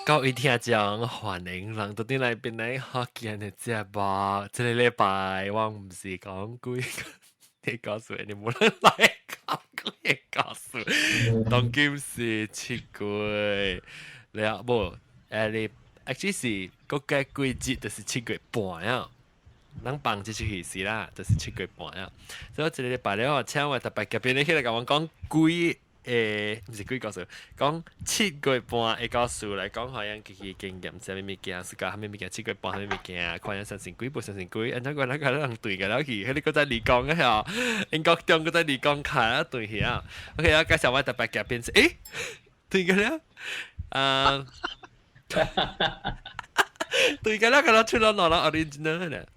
各位聽眾，歡迎嚟到啲嚟邊嚟學見嘅節目。這個禮拜我唔是講鬼嘅故事，你冇人嚟講鬼嘅故事。當今是七月，你啊冇你 actually 是嗰個季節就是七月半啊。咱放這出戲是啦，就是七月半啊。所以這個禮拜咧，我請我特別嘉賓咧，起來甲我講鬼。唔是鬼故事，講七月半嘅故事嚟講，好像佢經驗啥物物件，是講啥物物件，七月半啥物物件，看人相信鬼，不相信鬼，安怎個那個人對個了去，迄個在離講嘅嚇，英國中個在離講開啊對去啊。OK，我介紹我特別嘉賓是，誒，對個了，對個了，個出咗攞咗 original 咧。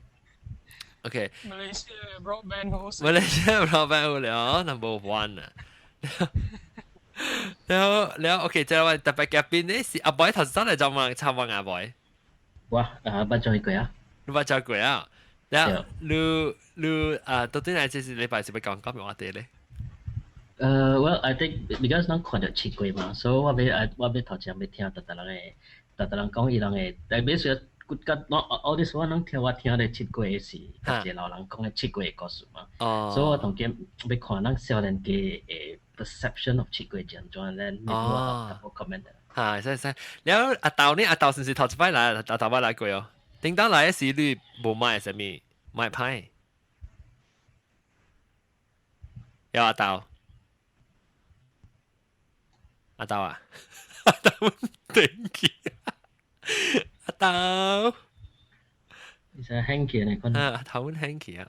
OK， Malaysia broadband host， Malaysia broadband host 了 number one 啊。แล้วโอเคจะว่าแต่ไปแกปินนี่สิอาบอย頭先嚟就問參問阿 boy 哇不再過啊你話再過啊แล้ว你到底係這是禮拜是要講講咩話題咧well I think because 咱看到七月嘛，所以我要頭先要聽特人講伊人嘅，但係說all this one 咱我聽咧七月是特別老人講嘅七月嘅故事嘛，所以我同佢要看咱少年嘅perception of 七月點樣咧，你我 comment 係係แล้ว阿豆呢？阿豆先是頭一擺來，阿豆擺來過哦。頂當來嘅時你冇買什麼買派？有阿豆，阿豆啊，阿豆頂起，阿豆。你想 hanky 呢？阿豆 hanky 啊。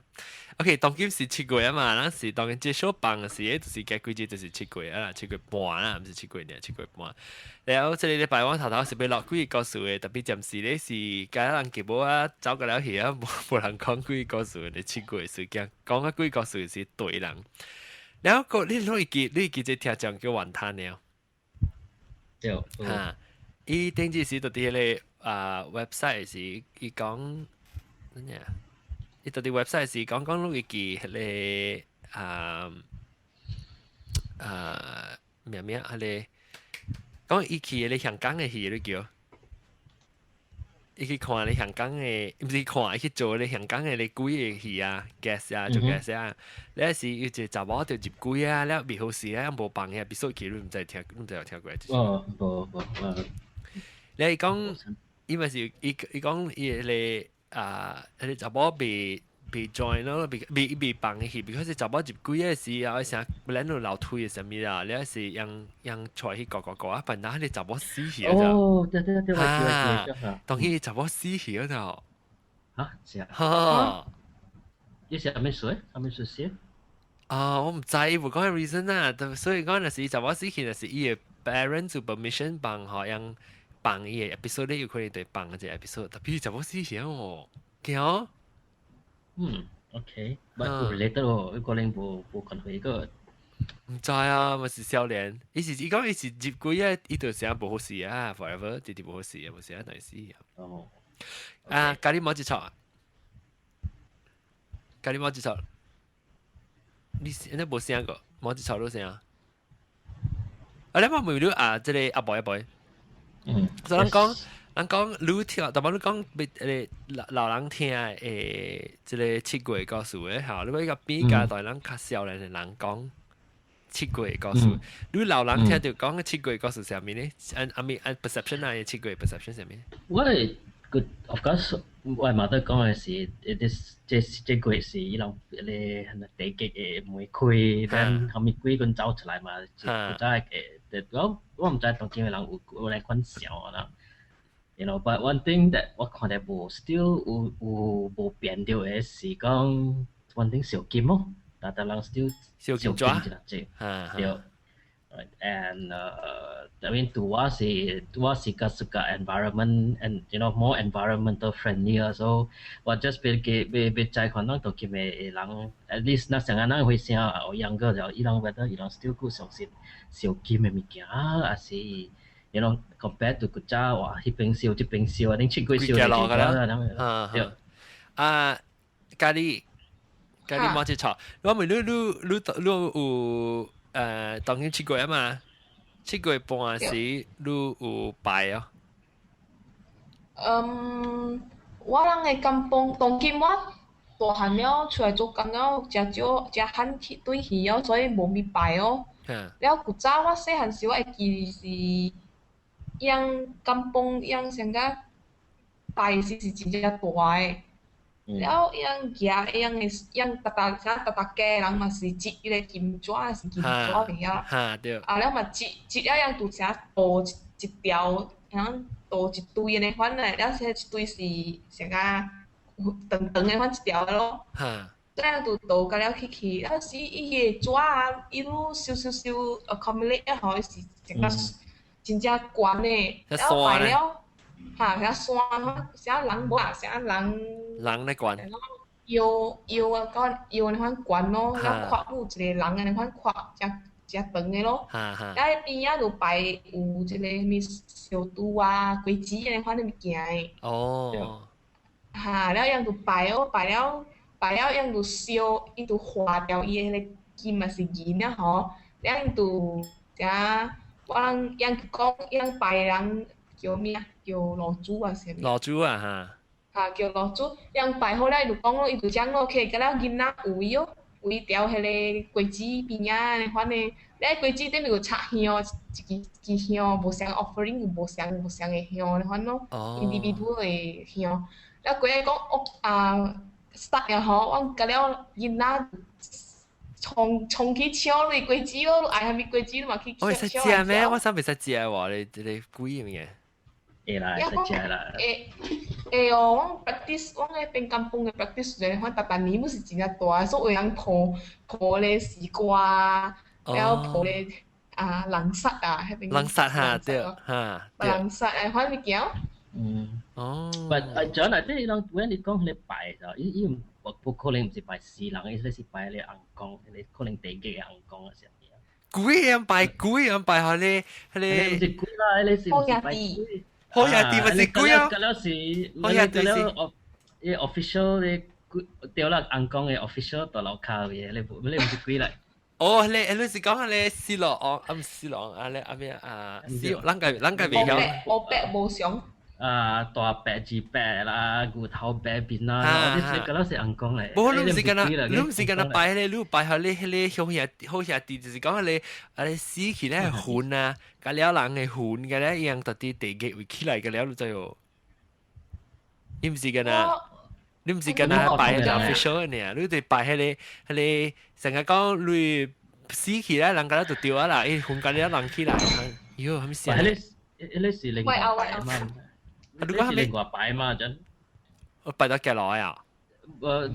OK， 當今是七月啊嘛，咱是當今接手辦嘅時，就是嘅季節就是七月啊，七月半啦，唔是七月呢，七月半。然後這個禮拜我頭是要落鬼故事嘅，特別暫時咧是家人叫我啊走過了去啊，冇人講鬼故事嘅七月事件，講嘅鬼故事是對人。然後個你記這聽講叫雲灘了。對。嚇，伊頂陣時到啲咧website 是伊講乜嘢？伊到啲 website 是講你記迄個咩迄個講伊去咧香港嘅戲你叫，伊去看咧香港嘅，唔是看，伊去做咧香港嘅咧鬼嘅戲啊 ，guest 啊，做 guest 啊，咧是有一個查某就入鬼啊，咧未好事咧，無放嘅episode去，你唔知有聽過？無。咧伊講，伊咪是伊講伊咧。你查某被 join 咯，被放嘅戲，because 查某入鬼嘅時候，成兩路樓梯嘅什麼啦，你係讓出去個啊，笨蛋你查某死去嗰度。哦，對，當佢查某死去嗰度。嚇，是啊。嚇！呢是咩水？咩水先？我唔知，冇講 reason 啊，所以講嗰時查某死去，就是伊嘅 parents 有 permission 幫好讓。放伊個 episode 咧，有可能對放嗰隻 episode，特別就冇事情哦，驚。OK，但係 related 喎，可能冇關係個。唔知啊，咪是少年，伊講伊是入鬼啊，伊就成無好事啊 ，forever 直直無好事啊，無事啊，但是哦。咖喱冇一錯啊，咖喱冇一錯，你無聲個，冇一錯都聲啊。你冇問到啊，即係阿 boy。所以咱講愈聽，但係你講俾老人聽即個七月故事嘅，嚇，你話個比較對咱較少年嘅人講七月故事，你老人聽就講七月故事係咩咧？按 perception 啊，七月 perception 係咩？我係個 of course，我係冇得講嘅是，這個月是伊人咧地極嘅玫瑰，但後面鬼佢走出來嘛，就係我唔知當今嘅人有來款笑啦。You know, but one thing that 我看到無 still 有無變掉嘅是講 one thing 小金咯，但係人 still 小金抓，對。And I mean 對我是個environment and you know more environmental friendly so 我 just 別再看到當今嘅人 at least 那成個人會想我younger 就伊人 whether 伊人 still 夠相信小金嘅物件還是you know compared to 古早哇迄邊燒這邊燒，你七月燒嘅咯，對。咖喱冇一錯，我問你有當然七月啊嘛，七月半時你有拜哦。我人嘅甘榜當今我大漢了，出來做工了，食少食罕去對魚哦，所以無咪拜哦。了古早我細漢時我會記是養甘榜養成個拜時是真正大嘅。了養夾養搭家人嘛是折迄個金紙是金紙嚟啊。對。了嘛折了養拄成倒一條，樣倒一堆安尼款誒，了這一堆是成個長長誒款一條咯。這樣就倒甲了去，了是伊個紙啊，一路燒accumulate 了後是成個真正懸誒，了擺了。較山，啥人無啊？啥人咧管搖啊，講搖安款管咯，了看有一個人安款看，真長個咯。了邊仔就擺有一個咩小豬啊、龜子安款的物件誒。哦。了樣就擺咯，擺了樣就燒，伊就化掉伊個金嘛是銀了吼，了樣就啥，我人樣講樣擺人。叫咩啊？叫老豬啊，是咪？老豬啊嚇！叫老豬，樣擺好咧，就講咯，伊就講咯，佢個了囡仔有伊哦，有伊條迄個櫃子邊啊，安款誒，咧櫃子頂面有插香，一香無相 offering，無相誒香安款咯，individual 誒香。了過來講start 了吼，我個了囡仔衝去搶你櫃子咯，愛下咪櫃子嘛去搶。會使食咩？我想袂使食喎，你貴嘅。會啦，會使食啦。會哦，我 practice，我喺邊間房嘅 practice 咧，我逐年都是真正大，所以有人抱咧絲瓜，了抱咧冷沙啊，迄邊。冷沙嚇，對嚇。冷沙誒，款物件。哦。但係像即係人when你講你拜就，伊唔可能唔是拜死人，伊是拜你紅光，你可能地基嘅紅光嘅時候。鬼樣拜，佢你。唔是鬼啦，你是唔是拜鬼？好呀，啲咪是鬼啊！嗰陣時，好呀，嗰陣啲 official 你掉啦硬講嘅 official 到樓卡嘅，你唔是鬼嚟。哦，你是講你斯洛昂，斯洛昂，你咩斯啷個未曉？我白無上。大白字白啦，骨頭白邊啦，啲嗰陣時硬講嚟。冇，你唔是跟他拜咧，你拜下你好兄弟，就是講你死去咧混啊，甲了人嘅混嘅咧，一樣特啲地基會起來嘅了，就有。你唔是跟他拜 official 呢？你哋拜迄個成日講你死去咧，人家就掉啊啦，混甲了人起來，喲，咁死。你是另外拜嘛？你是另外拜嘛？真。我拜到幾耐啊？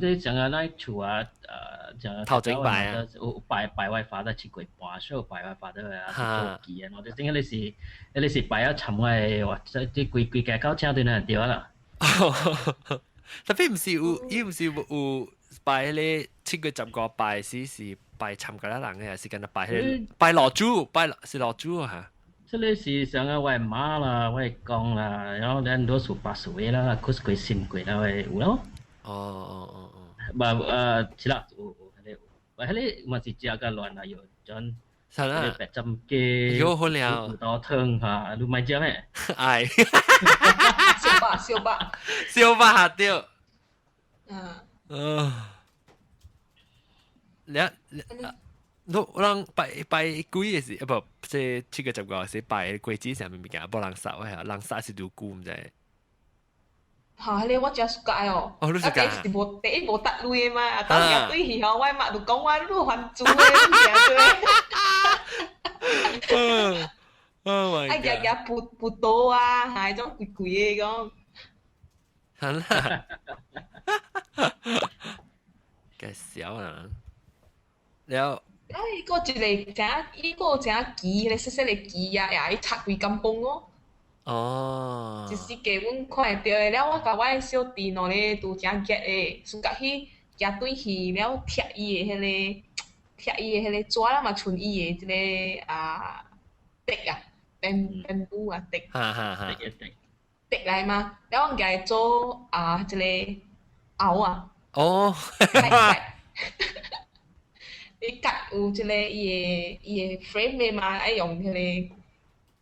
你成日那厝啊，頭前拜啊，拜外發得切鬼半，所以拜外發得啊，做記啊，我就點解你是拜啊尋嘅話，即規家狗車對人掉啦。特別唔是有拜咧7月10個拜是拜尋個人嘅，是跟他拜老豬，是老豬啊。這裡是上個我媽啦，我公啦，然後人多數80歲啦，佢是佢先貴啦，有咯。哦。是啦，迄個嘛是食個亂啦，有陣。啥啦？800嘅。有好了。多湯嚇，你買隻咩？唉。燒吧對。你人拜鬼嘅時，不即7月10個是拜鬼子上面物件，無人殺喂嚇，人殺是條菇唔知。嚇！你我真係熟解哦。哦，你熟解啊？第一無得類嘛，當日對戲吼，我媽就講我都還租嘅。Oh my god！日撥到啊，係種貴貴嘅講。係啦。嘅小啊！了。伊個一個正旗，迄個細細個旗啊，也去插規間房咯。哦。一時基本看會到的了，我甲我的小弟儂咧都正結的，輸甲去夾對去了貼伊的迄個紙啦嘛，剩伊的即個笛啊，bamboo 啊笛。笛來嘛，了我甲伊做即個鰲啊。哦。你夾有即個伊個 frame 嘅嘛，愛用迄個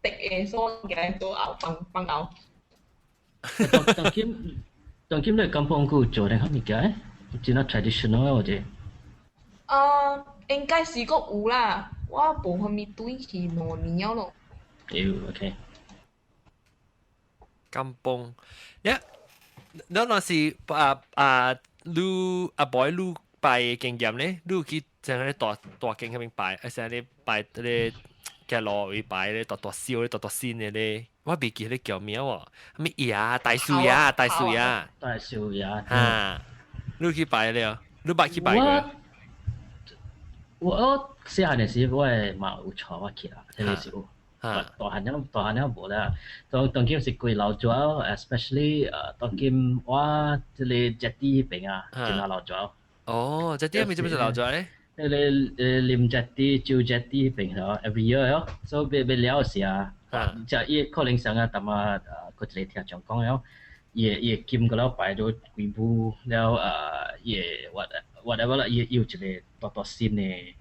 笛嘅，所以我嚟做鰲放鰲。當今你kampung ku做定係咩嘅？只係 traditional 或者應該是個有啦，我無啥物對去2年咯。有 OK。kampung 那是你阿 boy 你拜經驗咧，你去像咧大經嗰邊拜，而且你拜咧嘅路會拜咧大燒咧大仙嘅咧，我未記咧叫咩喎？咩呀？大樹呀，大少爺嚇，你去拜了，你捌去拜過？我細漢嘅時我係嘛有帶我去啦，迄個時候。嚇，大漢了無啦。當今是貴老早 ，especially 當今我即個 jetty 嗰邊啊，真係老早。哦，即係啲咪做咩做老咗咧？迄個啉 jetty 酒 jetty 嗰邊咯 ，every year 咯，所以別了時啊，就伊可能上啊，淡啊，佢一個聽長講了，伊金個了擺到幾部了伊 whatever 啦，伊有一個大仙嘅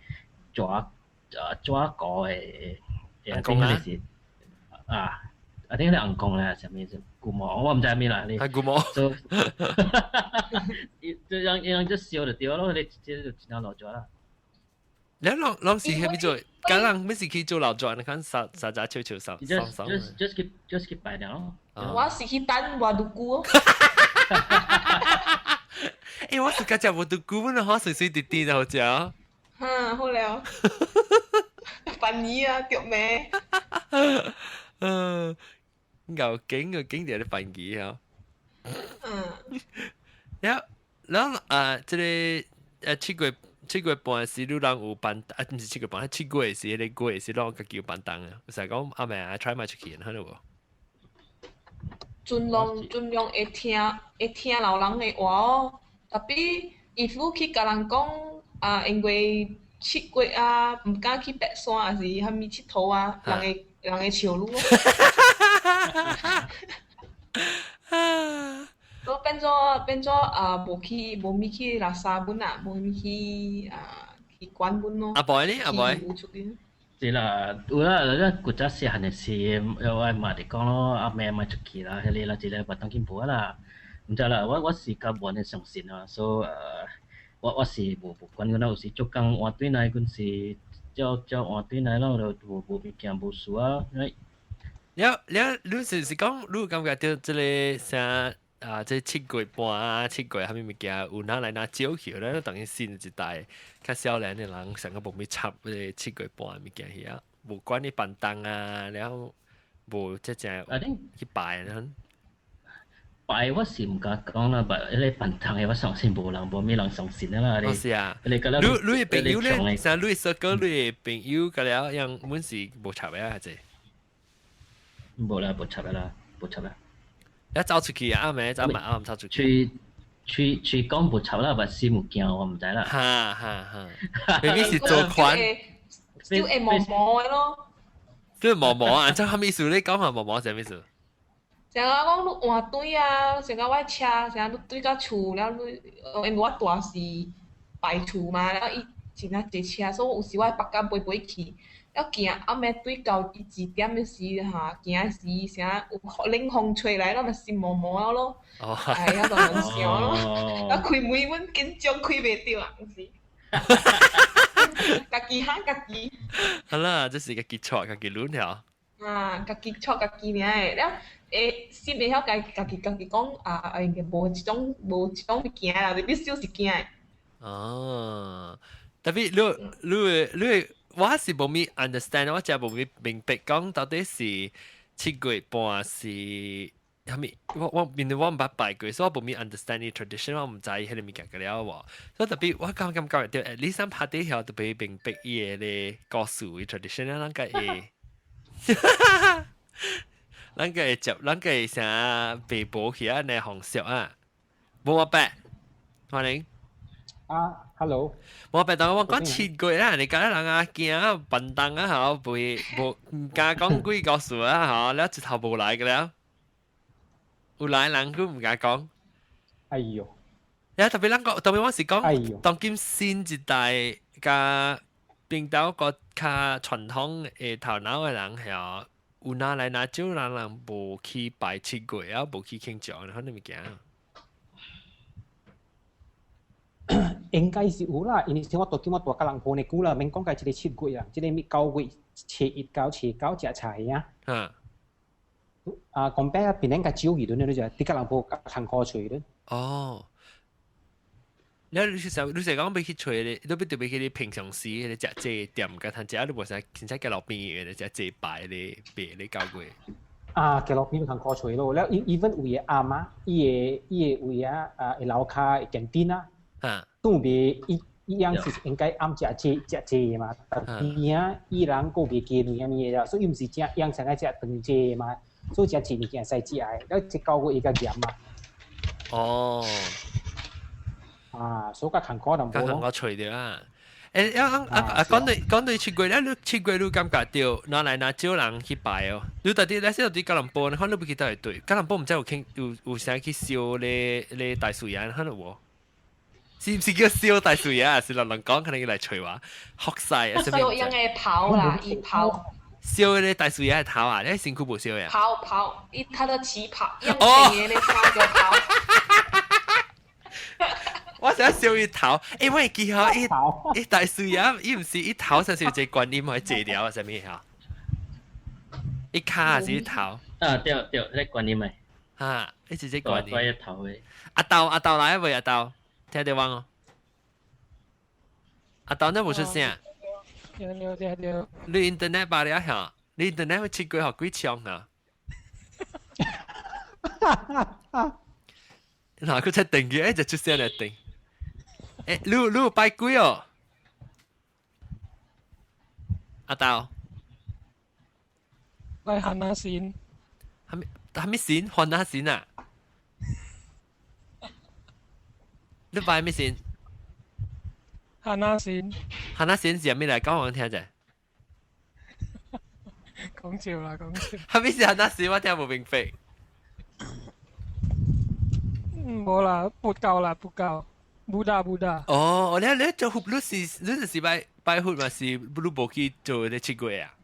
抓個嘅。硬講啊！啊，我聽你硬講啦，上面就古毛，我唔知咩啦，你係古毛，就讓只笑就掉咯，你即就只能落咗啦。你諗時係咪做？梗係咩時去做老咗？你看實在悄悄手 just keep 擺咯。我是去等我讀古。誒，我是家姐我讀古呢，好水水滴滴的好似啊。好了。煩你啊，腳咩？牛景就係啲煩嘢啊。然後即係七月半時，你人有辦唔是7月半，7月時你過時，讓我叫辦檔啊。成日講阿妹啊 ，try 埋出去，睇到無？盡量會聽老人嘅話哦。特別if you去甲人講因為7月啊，唔敢去白山啊，是蝦米佚佗啊，人會笑你咯。所以變咗無咪去拉沙本啊，無咪去關本咯。阿 boy 呢？阿 boy。係啦，有啦，嗰古早細漢嘅時，我嘛哋講咯，阿妹咪出去啦，迄個啦，一個活動見無啦，唔知啦，我是甲無呢相信啊，所以我是無管嗰有時做工換對來，嗰時叫換對來咯，就無物件無事啊。你是講你感覺到即個啥即7月半啊，7月蝦米物件有哪來哪招橋咧？等於新一代較少年嘅人成個無咪插7月半物件去啊，無管你辦檔啊，然後無即係去拜啦。拜我是唔敢講啦，你辦堂嘅我相信無人，無咩人相信啦。哦是啊，你嘅朋友咧，像你所講你嘅朋友個了，樣滿是無插嘅還是？無啦，無插啦。一走出去啊，咪走埋啱走出去。去講無插啦，但是物件我唔知啦。哈，明明是做款，就會毛毛嘅咯。即係毛毛啊！即係蝦米意思？你講下毛毛係咩意思？成日講你換對啊，成日我車，成日你對到厝了，你因為我大是排厝嘛，然後伊真係坐車，所以有時我會北甲飛去，了行暗暝對到2點嘅時行時成日有冷風吹來，了咪是毛毛咯，係啊，就難想咯，了開門阮緊張開袂着啊，是。家己嚇家己。好啦，這是家己錯，家己亂條。家己錯家己爾誒，了心會曉家己講無一種物件啦，你必須是驚誒。哦，特別你我是無咪 understand， 我真係無咪明白講到底是7月半是係咪？我面對我唔捌拜過，所以我無咪 understand 啲 tradition， 我唔知迄個物件個了喎。所以特別我感覺到，at least 咱拍啲條特別明白伊個咧故事嘅 tradition， 咱個會，咱個會接，咱個會啥背部起啊，嚟紅色啊，冇我白，歡迎。hello， 我白當我講7月啦，你講人啊驚啊笨蛋啊嚇，唔敢講幾個數啊嚇，แล้ว一頭無來嘅了。有來人佢唔敢講。哎呦！特別我是講，當今新一代加變到個較傳統嘅頭腦嘅人係有哪来哪少人无去拜七月啊，無去慶祝，可能物件。應該是有啦，因為我讀叫我大家人鋪呢久啦，免講解一個7月啊，一個咪9月初1到初9食菜啊。講白啊，邊人個少魚咧，你就啲家人鋪行過去咧。哦。你成講要去找咧，你特別去啲平常時咧食這店，甲通食，你無使凊彩叫老邊嘅咧食這擺咧賣咧9月。叫老邊行過去咯，แล้ว even 有嘢啱啊，伊個位啊樓下canteen啊，都別伊樣是應該啱食嘛，但係啊伊人個別見有嘢啦，所以唔是食樣成日食飯這嘛，所以食物件使食嘅，แล้ว只9月伊個鹽嘛。哦。所以個行過就冇咯。我除掉啊！講到7月咧，你7月你感覺到哪來哪少人去拜哦？你到底吉隆坡，你可能不記得係對。吉隆坡唔知有啥去燒咧大樹葉，可能喎。是唔是叫燒大樹葉啊？是人講可能要嚟除話，學晒啊！燒樣嘅刨啦，一刨。燒咧大樹葉係頭啊！你辛苦冇燒呀？刨，它的起刨，樣嘅咧燒個刨。我想燒一頭，我會記下一大樹葉，伊唔是一頭，就是有一個觀音可以借掉啊？什麼嚇？一卡還是一頭？對，那觀音咪。一直觀音。對一頭嘅。阿豆來未？阿豆，聽得忘哦。阿豆，你冇出聲。聽。你 internet 吧你啊嚇？你 internet 會7月學幾槍啊？嗱，佢出定嘅，就出聲嚟定。你有拜幾哦？阿豆，拜漢那線，係咪線？漢那線啊？你拜咩線？漢那線，漢那線是咩嚟？講我聽啫。講笑啦，講笑。係咪是漢那線？我聽冇明白。冇啦，不夠啦，不夠。Buddha。哦，你做活，你就是拜活嘛？是你無去做咧7月啊？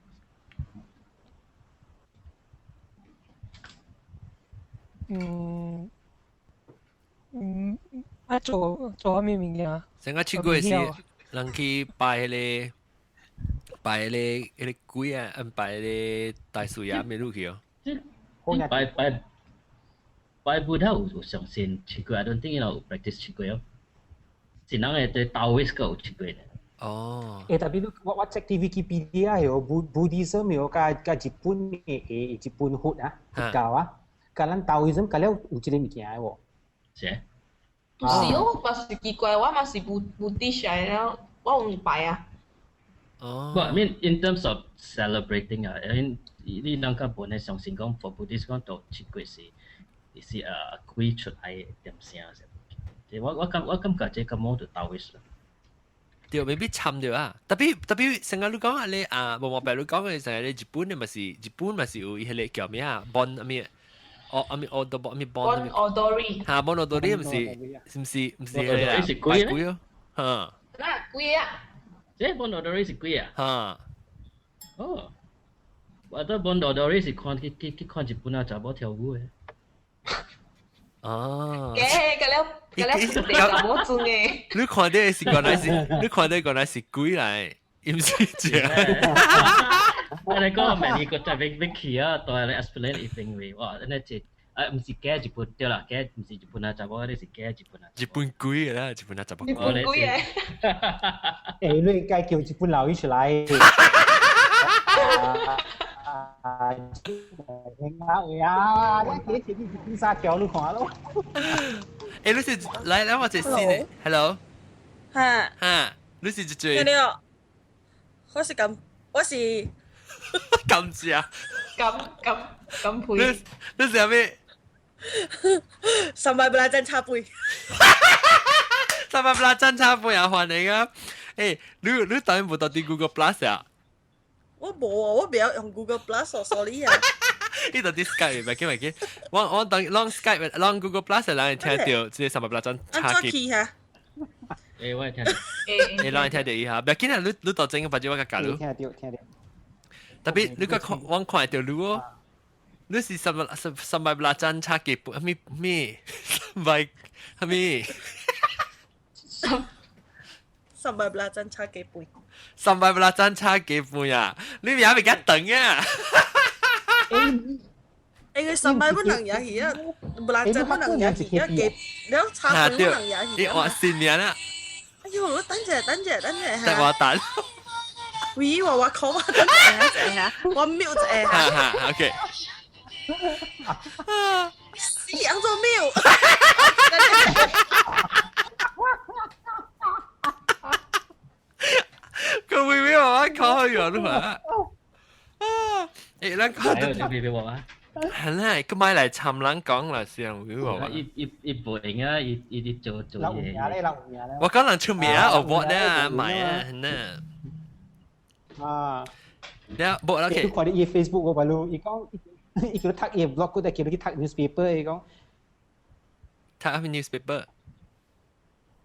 做咩物件？成個7月是人去拜咧鬼啊，拜咧大樹葉咩路去哦？拜 Buddha 有上線7月 ，I don't think 有 practice 7月哦。是人嘅對 Taoist 個有7月。哦。tapi我 check di Wikipedia 有 Buddhism 有加日本嘅日本佛啊，佛教啊，加咱 Taoism 加了有一個物件嘅喎。是。不是哦，嘛是奇怪，我嘛是Buddhist嚟咯，我唔拜啊。哦。But I mean in terms of celebrating 啊，你人家本來相信講 for Buddhist 講到7月是鬼出來點聲。我感覺這個冇就到位啦。對，未必參掉啊！特別成日你講啊，你無白你講嘅成日你日本咪是有迄個叫咩啊？Bon 啊咩？Bon Odori。Bon Odori 唔是係鬼咯？嗱鬼啊！即 Bon Odori 是鬼啊？哦，我覺得 Bon Odori 是看日本啊查某跳舞嘅。哦。個了冇準嘅。你看到是原來是鬼嚟，唔是隻。我哋講明呢個就係 Vicky 啊，對你 explain 一定會哇，呢隻唔是假日本對啦，假唔是日本啊，查某呢是假日本啊。日本鬼啦，日本啊查某鬼。日本鬼嘅。你應該叫日本佬出嚟。你撒嬌你看咯。你是來我這先 ，Hello。你是最。你好，我是咁只。咁配。你是咩300不拉真插杯。300不拉真插杯啊，歡迎啊！你當然冇到啲 Google Plus 啊？我冇啊，我唔有用 Google Plus，sorry 啊。呢度啲 Skype 咪見，我當 long Skype、long Google Plus 係讓你聽到，即係300不拉真插機。嚇。我聽。你讓你聽到一下，唔要緊啊！你到整個把隻我個假如。聽到。特別你個我看到你哦，你是三百拉針差幾半？咩？三百係咩300真差幾倍？ 三百拉針差幾半啊？你咪咪一等啊！佢300不能也係啊，不拉真不能也係啊，幾兩差半不能也係啊。你話先名啊？哎呦，等陣，等我等。喂，我講我等陣嚇，我 mute 誒嚇。哈 OK。西洋做 mute。佢會俾我講去咗嘛？誒，咱講係啊，你俾我啊。係啦，咁買嚟尋人講啦，先會話。一部型啊，一啲做嘢。我講人出名啊，我播咧買啊，係啦。啊，แล้วบอกแล้ว ทุกคนใน Facebook ก็บลูอีกก็อีกทักบล็อกก็ได้เกี่ยวกับทัก newspaper อีกก็ทักเป็น newspaper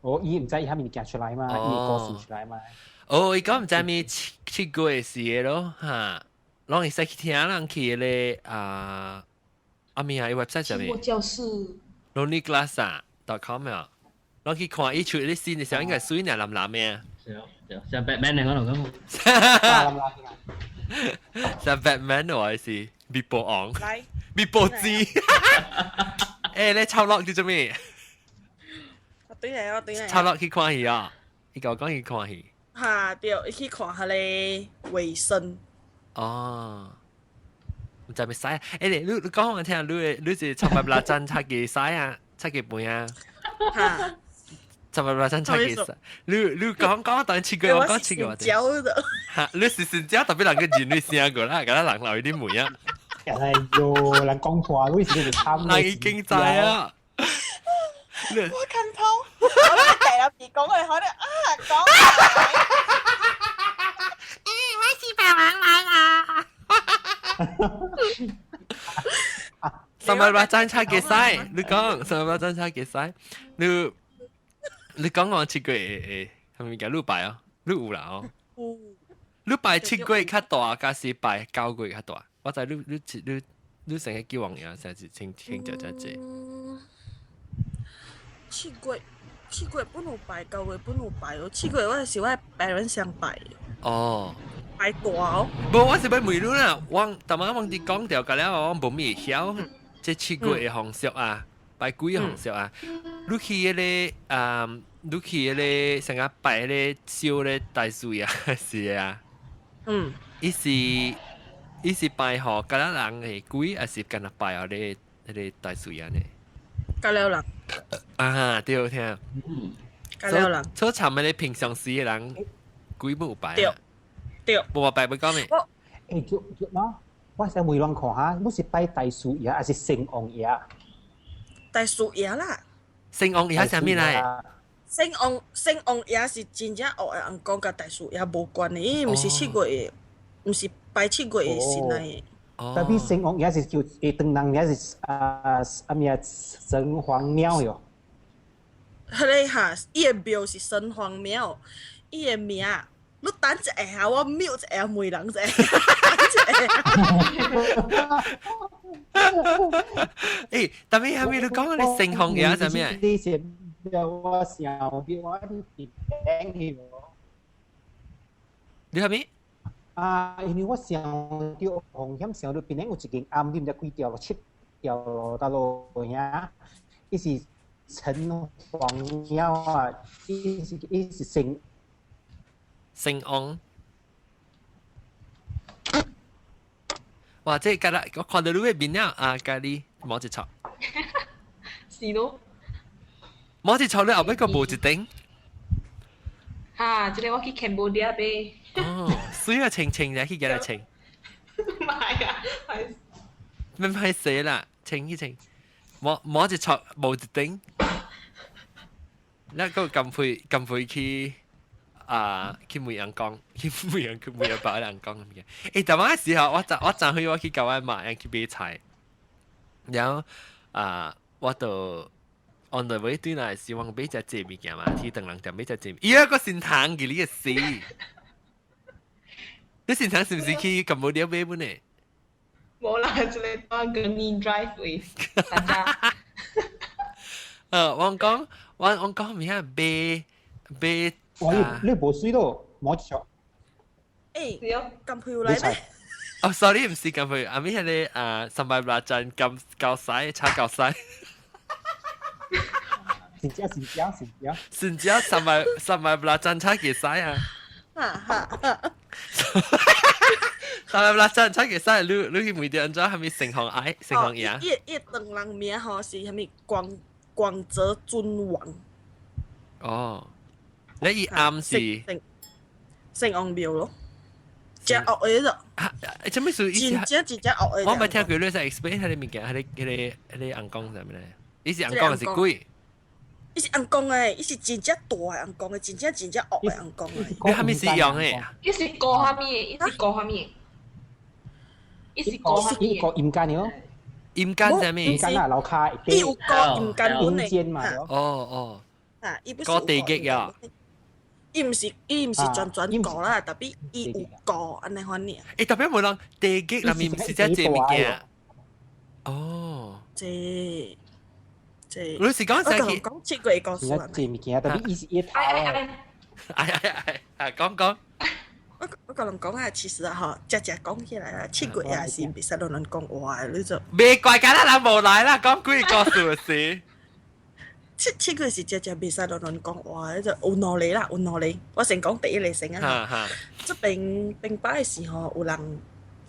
โอ้อี唔知อีมีการ出來嘛อีก็สื่อ出來嘛โอ้อีก็唔知มี七個事咯嚇ลองอีกสักทีนะลอง去เลยมี喺 website 上面教室 lonelyclass.com 啊ลอง去看一出啲線嘅時候應該係水呢藍藍嘅像 Batman 嚟嗰度咁。像 Batman 喎還是 Bipo On 來 Bipo G 誒你抄落叫做咩？我對嚟。抄落去看戲啊！你講去看戲。嚇，對，去看下咧衛生。哦，唔知咪使啊？誒你講我聽，你是尋日拉真差幾使啊？差幾半啊？嚇。尋日拉真差幾使？你講當切句，我講切句話。膠的。嚇，你是新椒特別能夠人類聲個啦，咁樣人留啲梅啊。係喲，人講錯，嗰時你哋參。人已經在啊。我近頭，我喺第入邊講佢可能講。我是白王來啦。三百八爭差幾細？你講三百八爭差幾細？你講我切句係咪叫六百啊？六有啦哦。六百切句較大，加是百九句較大。我知你成日叫王爺，成日聽就這。七月本有拜，九月本有拜哦。七月我是我拜人相拜。哦。拜大哦。無，我是拜梅魯啦。頭晚忘記講掉，㗎了我無咩曉。即七月嘅風俗啊，拜鬼嘅風俗啊。你去你去成日拜咧燒咧大水啊，是啊。伊是拜何㗎啦人嘅鬼，還是跟人拜何咧大水啊呢？㗎了人。啊，對聽。㗎了人。所尋日你平常時嘅人鬼冇拜啊。對。冇話拜唔講咩？誒，做喏，我想回亂看下，你是拜大樹爺還是聖王爺？大樹爺啦。聖王爺係啥物嚟？聖王爺是真正學嘅人講，甲大樹爺無關嘅，伊毋是七月，毋是拜七月嘅先嚟。特別聖王爺是叫當人爺是咩神皇廟喲。迄個哈，伊嘅廟是神皇廟，伊嘅名。你等一下，我瞄一下梅人一下。誒，特別係咪你講你聖皇爺係咩？你是我想到我是病去喎。你係咩？因為我想到紅險想到邊有一間暗點就幾條咯，七條咯，大路呀，伊是陳皇廟啊，伊是聖王，哇！即係隔啦，我看到你嘅面了啊，咖喱摸一撮，是咯。摸一撮你後尾個無一頂。嚇！即係我去 Cambodia 唄。哦，水啊，清你去幾多清？唔係啊，係。唔係死啦，清，摸一撮無一頂。แล้วก็กำ配去。去梅陽江，去梅陽白陽江咁嘅。但係嗰時候我陣去我去教我媽人去買菜，然後我就 on the way 對嚟希望買隻這物件嘛，去等人就買隻這物，個先行嘅呢個事。你現場是唔是去柬埔寨買本呢？冇啦，就嚟當個 Green Drive 位，大家。我講咩啊？買哇！你無水咯，冇錯。誒，係啊，咁票嚟咩？哦，sorry，唔是咁去，阿咪係你三百八陣咁教曬，炒教曬。新新疆三百八陣炒幾曬啊？300陣炒幾曬？你去每點咗係咪成行矮成行嘢？一等人名吼是蝦米廣澤尊王。哦，你伊暗是成王廟咯。只學嘅啫，做咩事？真正學嘅。我咪聽佢你實 explain 下啲物件，下啲硬講係咩咧？伊是硬講還是鬼？伊是硬講嘅，伊是真正大嘅硬講嘅，真正學嘅硬講嘅。你係咪是用嘅？伊是講下面，伊是講下面，伊是講下面。一個陰間咯，陰間係咩？陰間啊，樓卡。伊有個陰間本嚟。陰間嘛。哦。啊，伊不是個地擊呀？伊毋是專個啦，特別伊有個安尼款爾。特別冇人地擊裏面唔是真係物件。哦。你是講我講七個告訴係咪？物件，特別伊是一頭啊。講。我甲人講啊，其實啊，吼，只講起來啊，七個也是袂使同人講話嘅，你就。未怪緊啦，無來啦，講幾個故事。七個是只袂使同人講話嘅，就有努力啦，有努力。我先講第一例先啊，即並擺嘅時候有人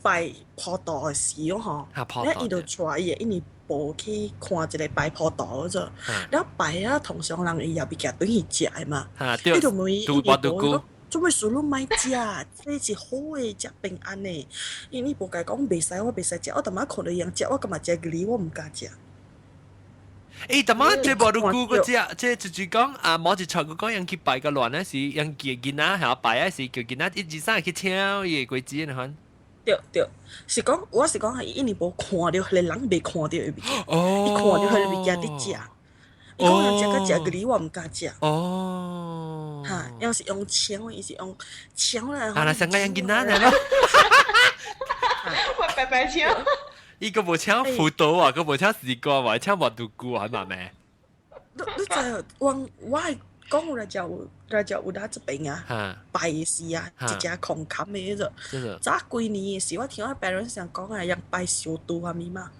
擺坡道嘅時候，咧伊就帶伊因為步去看一個擺坡道嗰陣，然後擺啊，通常人伊也別夾對去食嘅嘛，伊就問伊講。做咩事你買食？這是好誒，食平安誒。因為無甲講袂使，我袂使食。我頭仔看到人食，我幹嘛食嗰啲？我唔敢食。頭仔這無都估嗰隻，這就是講某一場嗰個人去拜個亂咧，是人叫囡仔下拜啊，是叫囡仔一二三去跳伊個鬼子呢款。對，是講我是講係因為無看到，係人未看到嘅物件。伊看到佢物件佇食。伊講人食個食嗰啲，我唔敢食。哈，要是用槍，伊是用槍來。那成個人囡仔嚟咯。我白槍。伊個無槍輔導啊，個無槍視覺，或者槍無度顧係嘛咩？你知我係講來就有打這邊啊，拜時啊，一隻空冚嘅啫。早幾年時，我聽我別人想講啊，人拜小肚係咪嘛？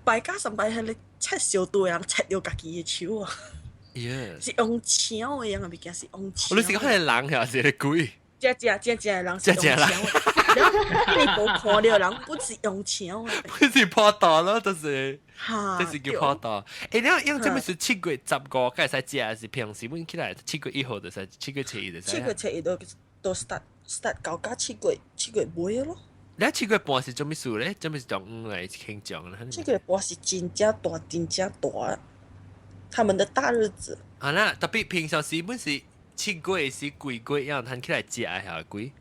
拜加上拜係你切小肚，人切掉家己嘅手啊！是用槍嘅樣嘅物件，是用槍。你是講係人還是係鬼？只人是用槍。你冇看到人不是用槍嘅。不是破道咯，就是叫破道。你因這邊是7月15，該使食還是平時本起來7月1號就使7月7日就使。7月7日都 start 搞加7月尾咯。你7月半是做咩事咧？做咩是中午來慶祝咧？7月半是真正大，他們的大日子。那特別平常時本是7月是鬼月，然後攤起來食係鬼。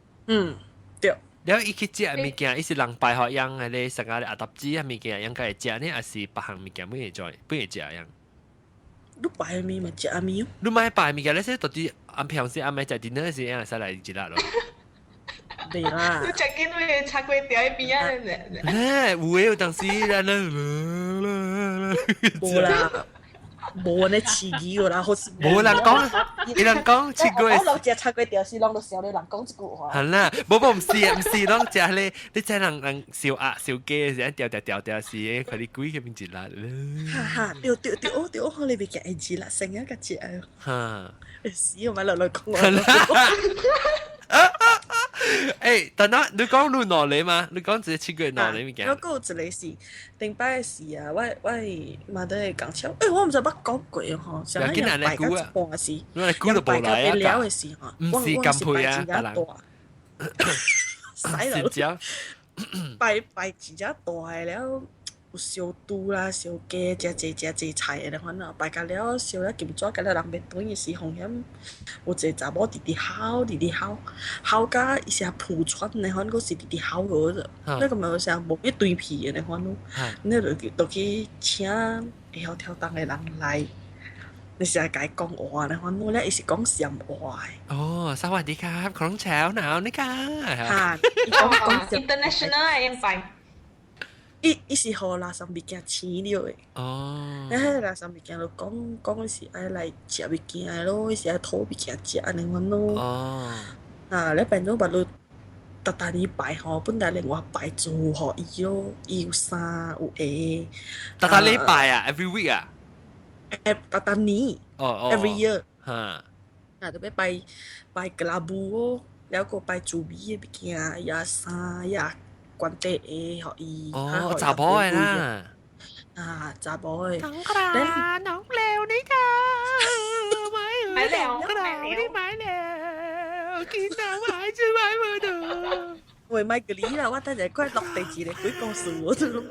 對。然後伊去食物件，伊是人拜學樣嘅咧，成個阿達子物件，樣該食呢，還是別項物件本會食樣？你拜咪咪食咪哦？你買拜物件，你說到底平時買食dinner時，樣使來食啦咯。對啦。你食緊咩叉龜條喺邊啊？咧，有誒有當時啦冇啦。冇呢刺激個啦，好似冇人講，伊人講7月。我老食叉龜條是，人都笑你人講一句話。係啦，冇唔是，攏食你真人笑鴨笑雞時，掉是，佢哋鬼嘅面節啦。哈，對，我你別講一字啦，成日個字啊。哈，死我咪來講。但係你講你攞嚟嘛？你講只7月攞嚟物件。我講一個是頂擺時啊，我嘛都係講笑。我唔知乜講過吼，上一日拜個一半時，人拜個別了嘅時候，唔是咁配啊，大人。使啦，拜自己大嘅了。有燒豬啦、燒雞，食濟菜嘅，反正拜甲了燒了金紙，甲了人袂斷嘅時候，險有濟查某直烤甲伊是鋪穿嘅，反正是直烤個啫。你咁樣成無一堆皮嘅，反正你就去請會曉跳動嘅人來，你成日解講話咧，我咧伊是講上話โอ้สวัสดีครับของเช้าหนาวนี่ค่ะ嚇，伊講講上 international ยังไป伊是互垃圾物件錢了誒。哦，咧迄垃圾物件就講伊是愛來食物件誒咯，伊是愛討物件食安尼款咯。哦，咧變咗把你逐年擺吼，本來另外擺做互伊咯，伊有衫有鞋。ตา禮拜啊 ，every week 啊，逐年哦 every year 哈，就要擺กระบูแล้วก็擺做味嘅物件，也衫也關地鞋互伊。哦，查甫嘅啦，查甫嘅。น้องกระน้องเลวนี่ค่ะ買了你買了，見到買就買唔到。喂，咪嗰啲啦，我等陣快落地址嚟鬼告訴我啫咯。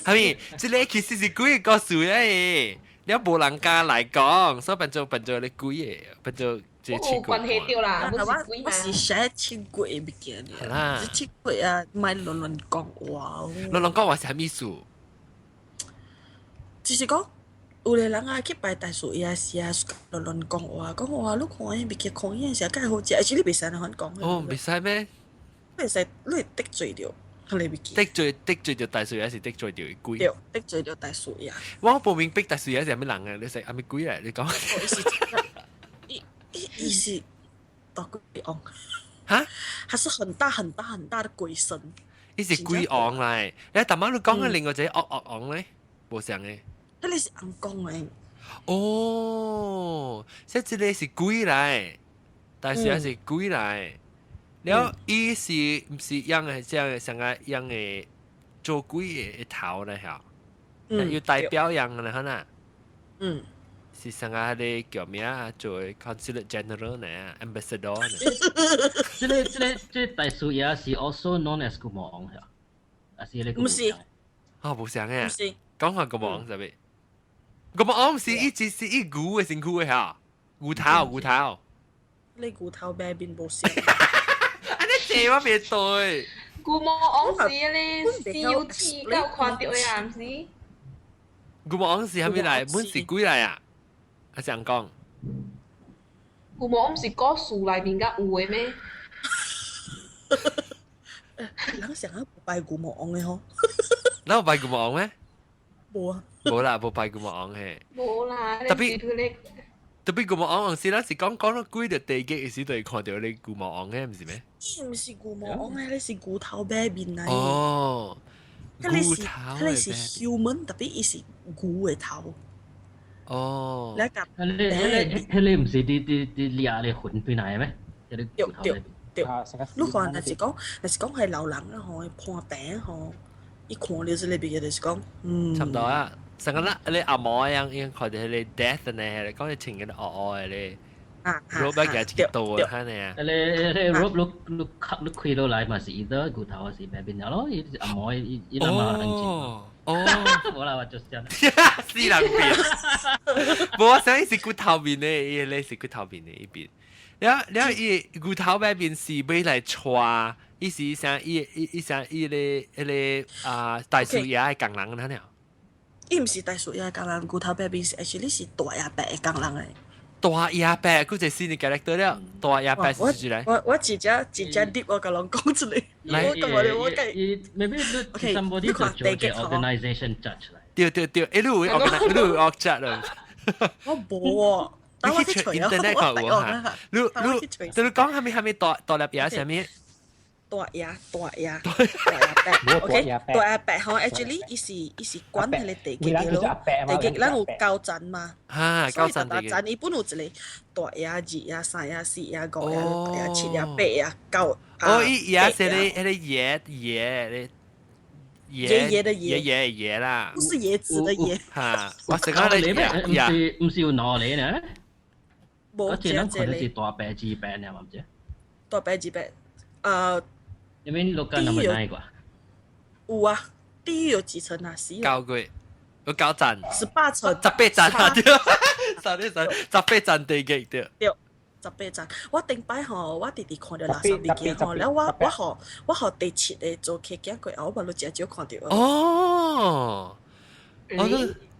係咪？即係其實是幾個告訴嘅，你冇人家嚟講，所以變做你幾嘅，變做即係有關係掉啦，我是寫切過嘅物件嘅，切過啊，咪亂講話。亂講話係咩意思？就是講。有個人啊去拜大樹也是啊，亂講話，你看迄物件看迄時介好食，而且你袂使安尼講。哦，袂使咩？袂使，你會得罪着迄個物件。得罪着大樹也是得罪着鬼。對，得罪着大樹也。我冇明白大樹也是咩人啊？你食係咪鬼嚟？你講。伊是大鬼王。嚇？還是很大很大很大的鬼神。伊是鬼王嚟，你頭晚你講嘅另外一個惡王咧，冇像嘅。迄個是翁公誒。哦，即係呢是鬼嚟，但是也是鬼嚟。然後伊是唔是養嘅這樣成個養嘅做鬼嘅頭咧嚇？要代表養嘅可能。是成個啲叫咩啊？做 consulate general 呢 ，ambassador 呢？這大樹也是 also known as 古魔王係嘛？還是你？唔是。哦，冇像嘅。唔是。講下古魔王係咪？古魔王是一直是一股嘅身軀嘅嚇，骨頭。你骨頭邊邊冇事。這我別對，古魔王是咧，CUT 有看到嘅啊，唔是？古魔王是係咪嚟？本是鬼嚟啊？阿想講，古魔王是古樹內面嘅有嘅咩？人成日拜古魔王嘅嗬？你有拜古魔王咩？冇啊，冇啦，冇拜古魔王嘅。冇啦，特別古魔王是啦，是講到鬼嘅地基時，就會看到你古魔王嘅，唔是咩？唔是古魔王嘅，你是骨頭邊邊嚟。哦，骨頭你是 human， 特別伊是骨嘅頭。哦，你唔是啲掠你魂邊嚟咩？對。你看，若是講係老人啊，吼，判病吼，一看到這裏邊就是講，差唔多啊。成個啦，你阿嬷一樣看到你 death 呢，你講你情嘅惡嘅你。รูปแบบแกตัวฮะเนี่ยลูกคุยเราไลน์มาสิเดอร์กูท้าสิแบบเป็นอะไรอ่ะมอยอีนั่นมาอังกฤษโอ้บอกแล้วว่าจะเสียสี่หลังเปลี่ยนบอกว่าใช่สิกูท้าบินเนี่ยอีเลยสิกูท้าบินเนี่ยอีบินแล้วอีกูท้าแบบบินสิไม่来抓อีสิ想อีเลย大樹也係工人นะเนี่ย伊唔是大樹也係工人，骨頭邊邊是 actually 是大爺伯嘅工人嚟。大阿伯，嗰隻新嘅 character 了。大阿伯是住嚟。我直接 deep 我甲人講出嚟。我計。Maybe somebody to judge organization judge 嚟。對，你會 judge 啦。我冇喎，但我去 internet 看喎嚇。你講係咪大粒嘢上面？大爺伯 ，OK， 大爺伯吼 ，actually 伊是管迄個地基嘅咯，地基咱有9層嘛，所以9層伊本有一個大爺、2爺、3爺、4爺、5爺、6爺、7爺、8爺、9。哦，伊爺是迄個爺啦，不是椰子的椰。嚇，我成個你唔是有腦嚟呢？冇這樣可能是大伯字伯呢，唔知。大伯字伯，你們六個那麼哪一個？有啊，地獄有幾層啊？9個，有9層。18層。18層啊！對，18層地基對。對，18層。我頂擺吼，我弟弟看到垃圾物件吼，แล้ว我互第7個做客行過，我冇只少看到。哦，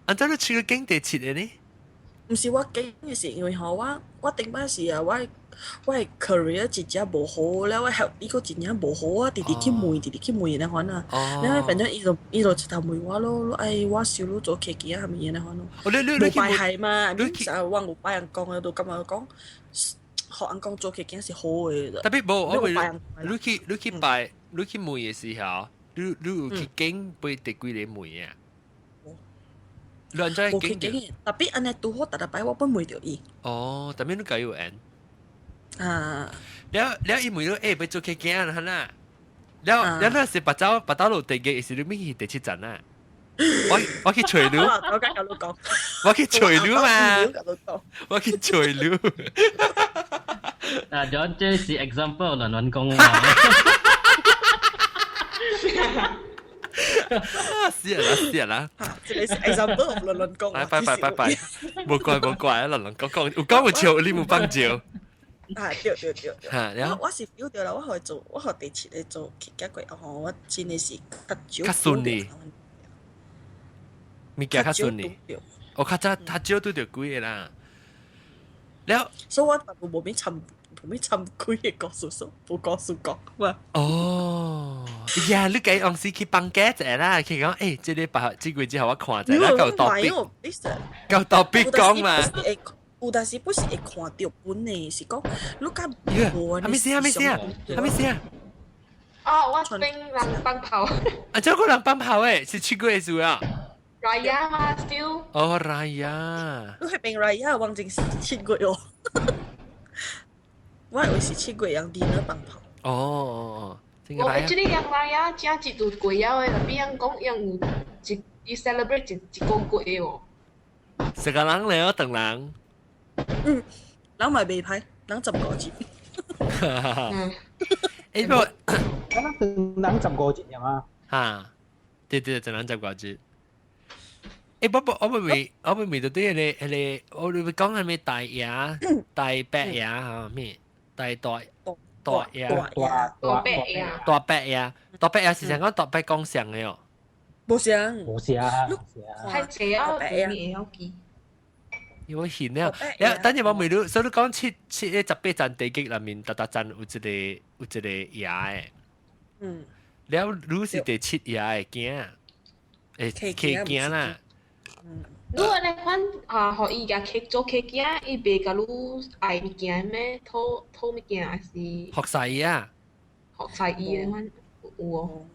按照你去個景第7個呢？唔是我驚嘅是，因為我頂擺時啊，我係 career 真正無好，แล้ว我 help 呢個真正無好啊，直去問咧款啊，แล้ว反正伊就直頭問我咯，我少咗做企業係咪嘢咧款咯？冇拜係嘛，成日我冇拜人講喺度，今日講學人講做企業是好嘅，特別冇我會你去拜，你去問嘅時候，你有去經背第幾年問嘅？亂在冇經驗，特別安尼拄好，特擺我不問到伊。哦，特別你解有緣。啊！แล้วอีหมวยรู้ไป做แข่งๆหั่นน่ะแล้วนั่นสิปัจเจ้าลูกเตะสิรู้ไม่เห็นเตะชิจันน่ะ我去吹รู้我跟老講，我去吹รู้嘛我去吹รู้啊，咗這是 example 亂講啊。是啦，這裡是 example 亂講。拜，冇怪啊，亂講，有講有笑，你冇幫照。啊，對。我是 feel 到啦，我學第七嚟做企業鬼哦，我真係是較順利，物件較順利。我較少拄着幾個啦。แล้ว所以我冇咩尋幾嘅告訴數，冇告訴講嘛。哦，呀，你計往時去幫家者啦，佢講誒，這禮拜這個月之後我看者啦，夠特別講嘛。有但是不是會看到本嘅，是講你甲係咪先啊？哦，我冰人放炮。啊，這個人放炮誒，是7個月數啊。Raya 嘛 ，still。哦，Raya。你係冰 Raya，我正是7個月哦。我以為是7個月人哋咧放炮。哦，我 actually 人 Raya 正一度過咗誒，比人講人有一 celebrate 一個月哦。食個人嚟，等人。人咪未歹，人10個節。誒，不過，人10個節呀嘛？嚇，對，等人10個節。誒，我未到啲你，我哋講係咩大爺、大伯爺嚇咩？大爺、大伯爺是成講大伯講上嘅哦。冇上，係這樣嘅有記。我顯了，等陣我未รู้，所以你講18站地擊裏面，特站有一個爺嘅，แล้วรู้是第7爺嘅驚，企驚啦。如果你款學伊個企做企驚，伊別個你愛物件咩？偷物件還是學曬啊？學曬伊嘅款有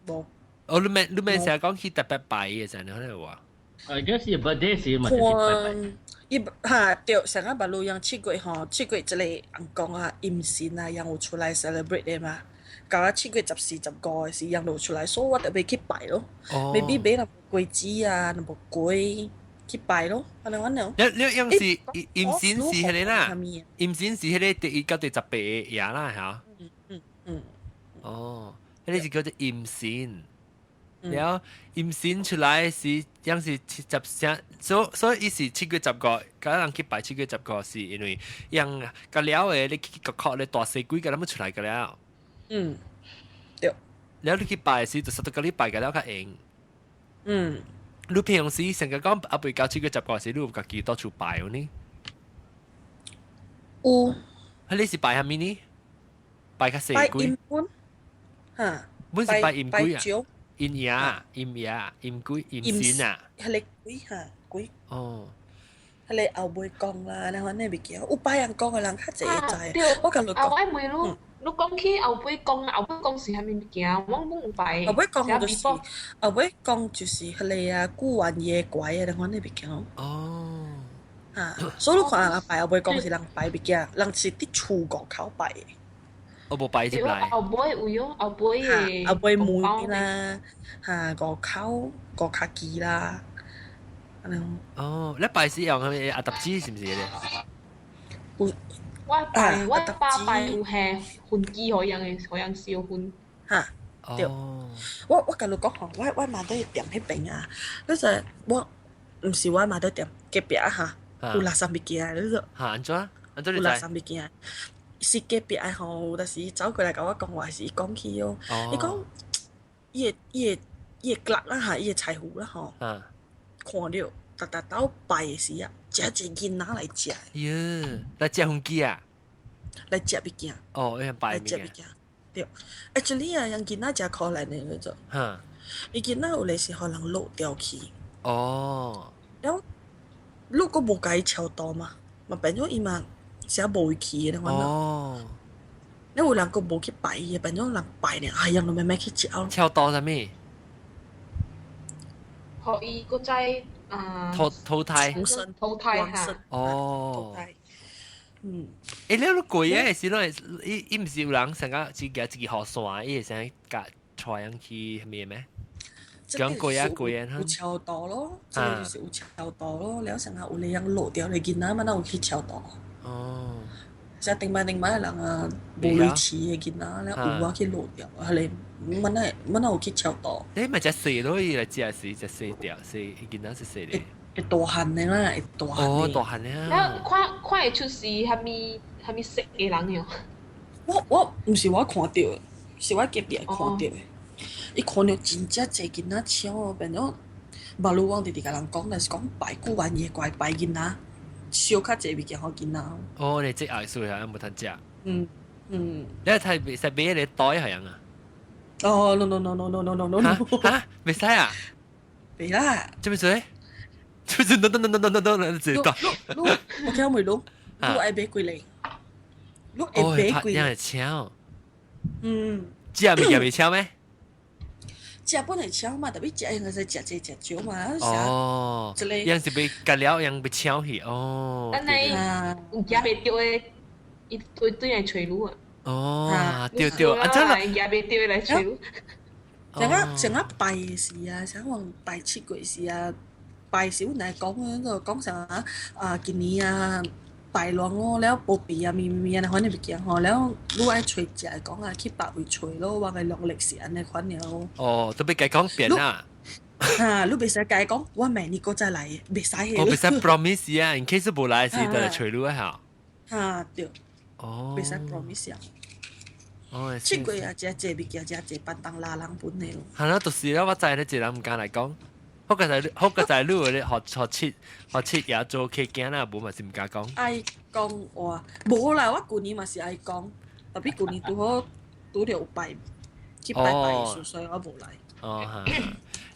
冇。哦，你咪成日講去特別擺嘅陣，可能話。I guess your birthday 是咪就係伊嚇對，上個白露讓7月吼，7月即個人講啊，陰線啊，人有出來 celebrate 嘅嘛。搞到7月14、15嘅時，人有出來，所以我特別去拜咯。maybe 買那桂子啊，那無粿去拜咯，安尼咯。你樣是陰線是迄個啦，陰線是迄個第1到第18嘅嘢啦，嚇。哦，迄個是叫做陰線。然後陰線出來是樣是10所以是7月10個，嗰人去拜7月10個是因為樣個了誒，你去個確你大細鬼個諗出來個了。對。แล้ว你去拜時就實到個禮拜個了較硬。你平時成個講阿伯教7月10個時，你有家己到處拜有呢？有。你是拜蝦米呢？拜較細鬼。拜陰本。嚇。本是拜陰鬼啊。陰鬼線啊！係你鬼嚇鬼哦，係你後背講啦，你可能未記，有拜人講嘅人較濟知。我甲你講，我問你講起後背講是蝦米物件？我冇有拜。後背講就是係你啊，古玩野鬼啊，你可能未記咯。哦，嚇，所以你看人拜後背講是人拜物件，人是啲厝外口拜嘅。我冇拜入來。後背有後背嘅。後背妹啦，嚇外口個卡機啦，咁樣。哦，你拜是用係阿達子是唔是咧？我拜有係薰機嗰樣燒薰。嚇，對。我甲你講吼，我買到店迄邊啊，你就我唔是我買到店隔壁嚇，有垃圾物件，你就。嚇，安怎你知？有垃圾物件。是隔壁吼，但是走過來甲我講話是講起哦。你講伊個glass啦嚇，伊個財富啦吼，看到到拜時啊，食一囡仔來食，耶，來食紅雞啊？來食物件，哦，要拜物件。來食物件。對，actually 啊，人囡仔真可憐嘅嗰種。哈。伊囡仔有嚟時可能落掉去。哦。แล้วลูกก็บอกไก่เชียวต่อมามันเป็นว่าอีมาเสียบอยขี้นะวันนั้นแล้วเวลาก็บอกขี้ไปเป็นว่าหลังไปเนี่ยยังเราไม่ขี้เจียว跳刀啥物？可以個在投胎。投胎嚇。哦。你都貴啊！是咯，伊唔是有人成個自己號線，伊會成個採樣去咩咩？講貴啊貴啊！有超多咯，即係就是有超多咯。แล้ว成日有你ยัง落掉你見啦，มันเอาขี้超多。哦。จะ定埋人啊，冇類似嘅見啦，แล้ว有話ขี้落掉，係你มันเอาขี้超多。你咪隻細咯，伊來食是隻細條，細見到是細啲。會大漢嘅啦，會大漢。哦，大漢嘅。แล้ว看會出是係咪識嘅人樣？我唔是我看到嘅，是我隔壁看到嘅。伊看到真正濟囡仔超，變咗馬路往直直甲人講，但是講拜古玩嘢怪拜囡仔，燒較濟物件好囡仔。哦，你即藝術係冇得食。你係睇食俾你袋係樣啊？哦 ，no，嚇，未使啊？未啦。做咩事？就是no，知道。我聽未錄，錄愛買幾嚟？錄愛買幾？哦，係超。食物件未超咩？食本係超嘛，特別食應該係食少嘛。哦，樣是被隔了，樣被超去哦。但係有夾未掉嘅，一堆堆嚟吹嚕啊。哦，掉，啊真係夾未掉嚟吹嚕。成日拜時啊，成日話拜七鬼時啊，拜時本來講嗰個講成今年啊拜浪咯，แล้วปูปี啊มีอันนั้นเนี่ยไปเกี่ยงหอแล้วรู้ไอ้ช่วยใจ講啊คิดปากไปช่วย咯話佢落力時อันใน款了哦都俾佢講變啊รู้ไปใส่ไก่講ว่าแม่นี่ก็จะ嚟ไปใส่哦俾晒 promise 啊 in case 冇來時就嚟隨路啊對哦俾晒 promise 啊哦七個啊只物件只板凳拉人本嚟咯係啦到時咧我真係咧一人唔敢嚟講好個就係你學切也做企驚啦，冇咪是唔敢講。愛講話冇啦，我舊年嘛是愛講，特別舊年拄着有拜，去拜所以我冇來。哦嚇，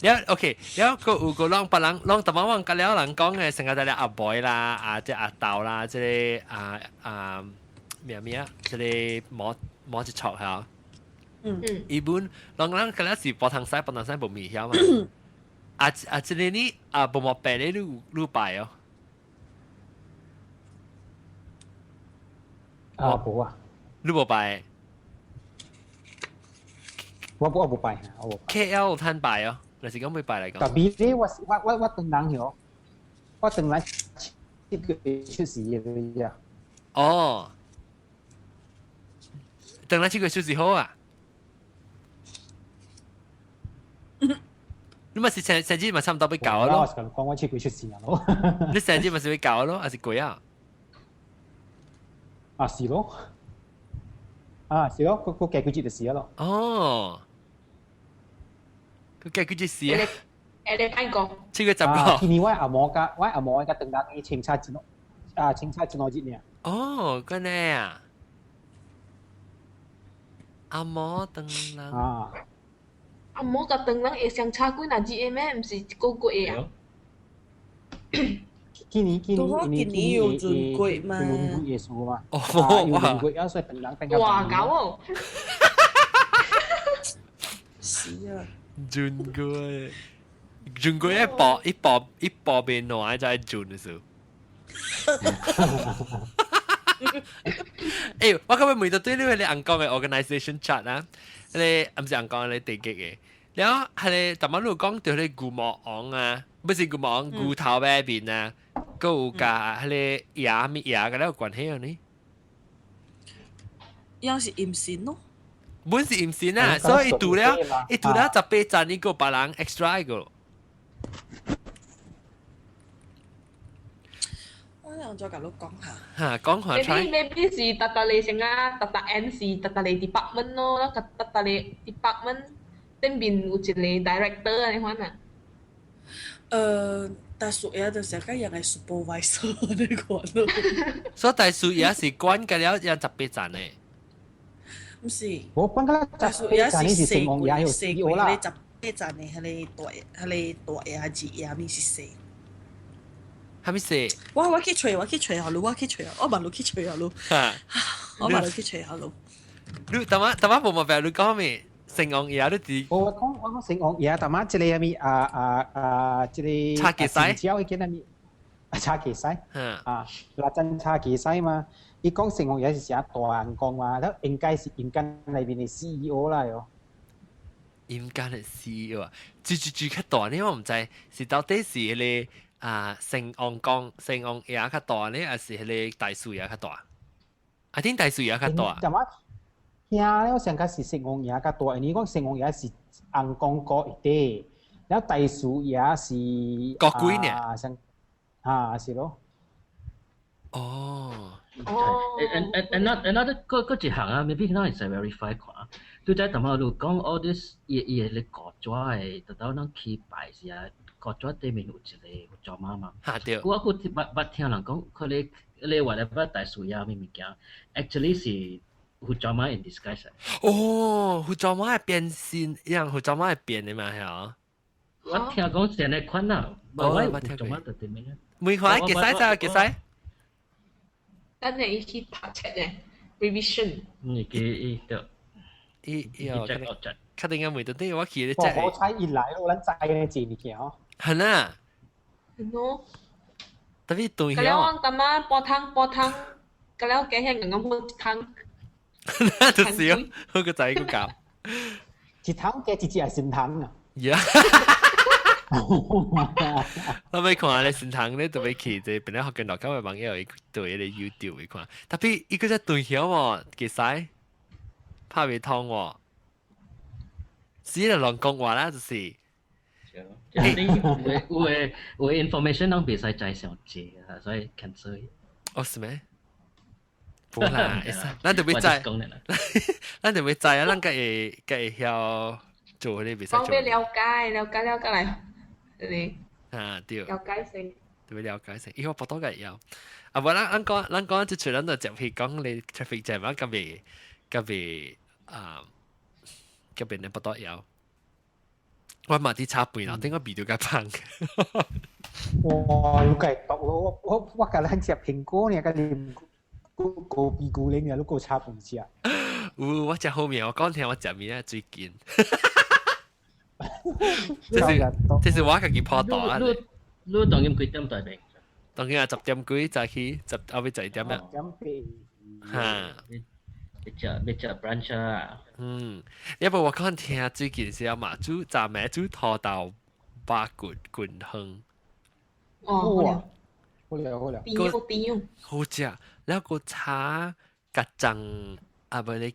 แล้วโอเคแล้วก็有個啷別人啷特別往隔了人講嘅，成日就係阿 boy 啦，即係阿豆啦，即係咩啊，即係摸一撮嚇。一般啷隔了是博堂西冇面曉嘛。即係呢冇莫病你都拜哦。冇啊。你冇拜？我冇拜嚇，我冇。KL 有攤拜哦，嗱是講未拜嚟講。特別咧，我等人喎，我等人7個月出事嘅呀。哦，等人7個月出事好啊。你咪是成日咪差唔多俾搞咯。我講我7個月出事啊咯。你成日咪是俾搞咯，還是貴啊？啊是咯，是咯，個計佢節就事咯。哦，個計佢節事啊？誒你睇過7個10個。今年我阿嬷嘅等人嘅清查節節呢。哦，個呢啊？阿嬷等人。阿嬷個當人會相差幾哪幾個咩？唔是個個個啊？今年有尊貴嘛？耶穌嘛？哦，有尊貴啊，所以等人。哇，搞哦！是啊。尊貴一薄邊內就係尊嘅數。誒，我今日每度對呢個你硬講嘅 organisation chart 啊。你唔是人講你地極嘅，然後係你特晚度講到你古莫昂啊，不是古莫昂，古頭嗰邊啊，嗰有架係你牙咪牙嘅咧有關係啊你？有是驗線咯，本是驗線啊，所以讀了18站呢個別人 extra 一個。我再同你講下。嚇，講下 try。Maybe 是特你成啊，特 N 是特你 department 咯，然後特你 department 頂邊有一個 director 啊，你看啊。大叔爺就成日人係 supervisor 呢個咯。所以大叔爺是關緊了有特別站咧。唔是，我講緊大叔爺是四王爺有四CEO 啦。你十幾站咧，係你大爺二爺咪是四。係咪四？我去吹下路，我問路去吹下路。我問路去吹下路。你但係冇冇俾你講咩？成王爺都知。我講成王爺，但係即係咪即係叉傑西，只有一件咪叉傑西嗱真叉傑西嘛。你講成王爺是成日大人講話，都應該是應間裏邊嘅 CEO 啦喲。應間嘅 CEO 啊，住較大呢？我唔知是到底是你成王爺較大呢，還是你大叔爺較大？I think 大叔爺較大。呀，我想講是成王爺較大，你講成王爺是硬講國一啲，然後大叔爺是國幾呢？是咯。哦。another 嗰一行啊 ，maybe now is verify 看。對在同埋路講 all this 嘢你國咗係，特登能起牌時啊，國咗對面有一個做媽媽。嚇對。我聽人講，佢你話你不大數呀咩物件 ，actually 是胡做媽 in disguise。哦，胡做媽係變身，樣胡做媽係變的嘛係。我聽講成日款啊，我聽做乜特別咩？每款幾使咋幾使？等你去讀冊嘅 revision。確定嘅每度都要我記得即係。我猜一來咯，咱知嘅字物件哦。係啊。係咯。特別對嘅。咁樣咁啊，煲湯，咁樣幾輕咁煲湯。就是哦，好個仔個教。一湯嘅只係先湯啊。呀。我咪看你先堂咧，特別去這邊咧學緊落交嘅網友對你 YouTube 去看，特別伊個只對曉喎，幾使拍未通喎，只係亂講話啦，就是。有 information 當比賽再上接啊，所以 cancel。哦，是咩？冇啦，咱就要知，咱就要知啊，咱個會曉做嗰啲比賽。講俾了解了嚟。對了解性，對了解性，以後不多嘅有。啊，唔，咱講即係咱就接去講你 traffic jam 啊，嗰邊你不多有。我買啲叉背啦，點解鼻到咁胖？哇，要計毒咯！我隔籬食蘋果呢，隔籬個鼻骨呢，都個叉背食。我食後面，我講聽我食面啊，最近。這是我自己破檔啊！你當然幾點大病？當然啊，10點幾就去，10後尾11點啦。嚇！要食 brunch 啊！要不我講聽最近是有麻豬炸麻豬拖到8棍香。哦，好了，好食，แล้วก็炒กระจัง唔係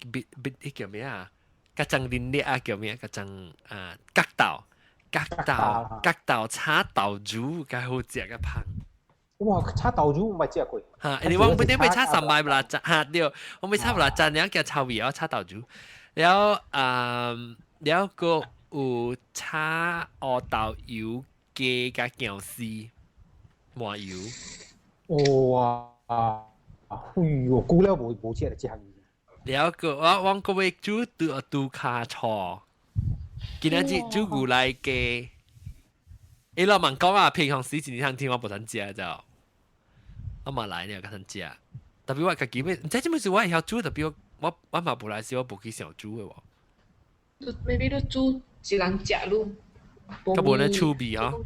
你叫咩啊？กระจังลิ้นเนี่ย叫咩？กระจัง角豆炒豆珠，梗係好食嘅香。哇，炒豆珠唔係食過。你話本啲咪炒三麥不啦？對，我咪炒不啦？蘸兩叫炒味哦，炒豆珠。แล้วก็炒鵝豆油嘅嘅醬絲，麻油。哇！哎呦，估了冇食嚟食。แล้วก็我個位煮杜卡錯。今日煮牛奶嘅，你老問講啊，平常時前兩天我冇想食就，我嘛來呢個想食，特別我自己咩，唔知點解是我會曉煮，特別我嘛冇來時我冇去想煮嘅喎。maybe 都煮一人食咯，咁冇咧趣味哦。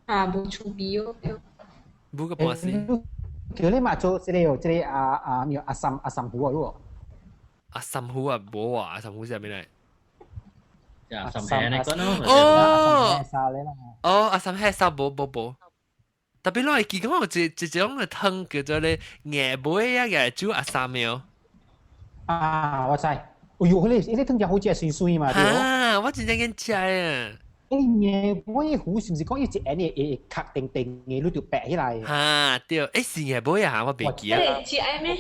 冇趣味哦。冇個半時。叫你嘛做這個咩阿三虎啊咯？阿三虎啊，冇啊，阿三虎係咩嚟？阿三係你講咯。阿三係沙冇，特別攞嚟記講一種嘅湯叫做咧椰梅啊嘅煮阿三苗。我知。哎呦，你湯就好似水嘛，對啊，我真正嘅食啊。椰梅糊是唔是講一隻會卡定嘅，你就白起來？對，是椰梅啊，我別記啊。你食愛咩？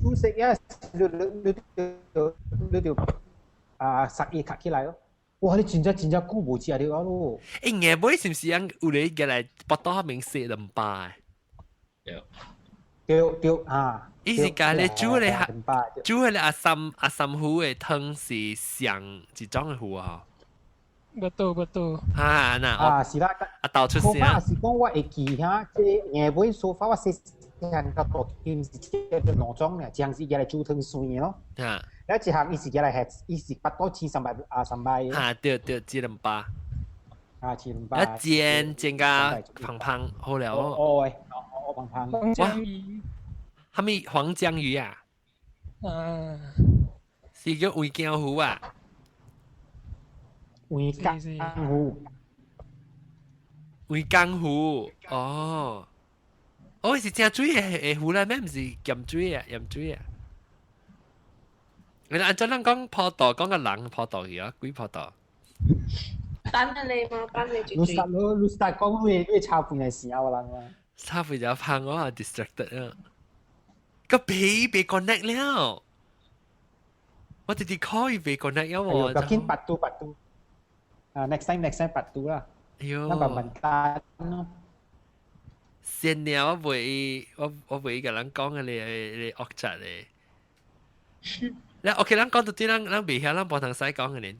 煮食啊，你就實嘢卡起來咯。哇！你真久無食到啊咯！硬妹是唔是樣有你嘅嚟不多明食兩巴？對啊！伊是家你煮你阿三糊嘅湯是上一種嘅糊啊？betul。啊嗱，是啦。豆出聲。我是講我會記下，即硬妹所發我食人個多件是即係農莊嘅，一項是嚟煮湯水咯。啊。แล้ว一項伊是嚟係伊是八多錢300300。啊對，只兩巴。啊，只兩巴。煎個胖好了。哦，胖。黃江魚。係咪黃江魚啊？是叫惠江湖啊？惠江湖哦，是正水嘅湖啦咩？唔是鹽水啊？你按照咱講坡道，講個人坡道去啊，幾坡道？等下你嘛，等你住。你講你差半嘅時候啦嘛。差半就怕我係 distracted 啊。個被 connect 了，我直接 call 佢被 connect 咗喎。就見8度。next time 8度啦。喲。那慢慢單咯。先了我袂甲人講嘅你惡質咧。嗱 ，OK， 咱講到啲咱袂曉，咱無通使講嘅呢。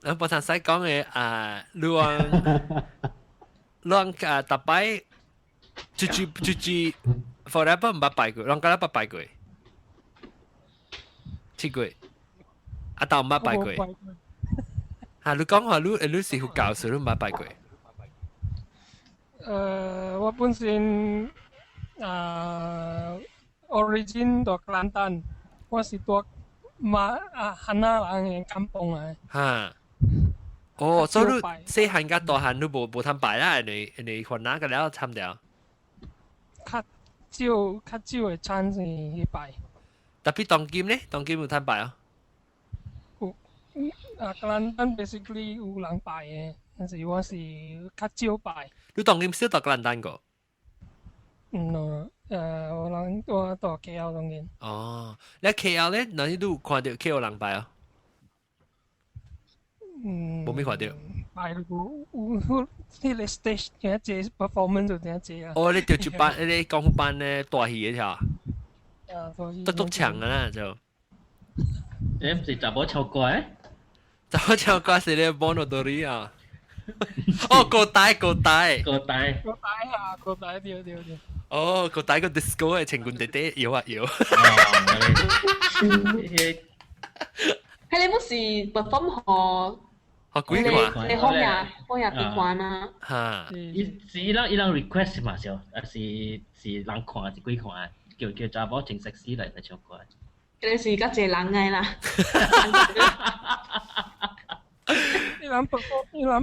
咱無通使講嘅亂啊，逐擺住 forever 唔捌拜過，啷個捌拜過？7過，阿豆唔捌拜過。嚇，你講話你是好教授，你唔捌拜過。我本身origin 到Kelantan，我是到漢那人嘅kampung啊。嚇。哦，所以你細漢甲大漢你無通拜啦，你混哪個了參掉？較少嘅餐是去拜。特別當今呢？當今有通拜啊？Kelantan basically 有人拜嘅，但是我是較少拜。你當今少到Kelantan個？我到 KL 當然。哦，你 KL 呢？哪裡都有看到 KL 人拜啊？冇咩看到。拜有迄個 stage 嘅一隻 performance 就點隻啊？哦，你條班，你功夫班咧大戲嗰條。都長啊就。你唔是查某唱歌誒？查某唱歌是你幫到你啊？哦，個帶啊，個帶對。哦，個帶個 disco 係情冠弟弟搖啊搖。係你冇是 perform 學幾款？你開下幾款啊？嚇！是伊人 request 嘛少，是人看是幾款？叫查某真 sexy 嚟唱歌。你是較濟人嘅啦。伊人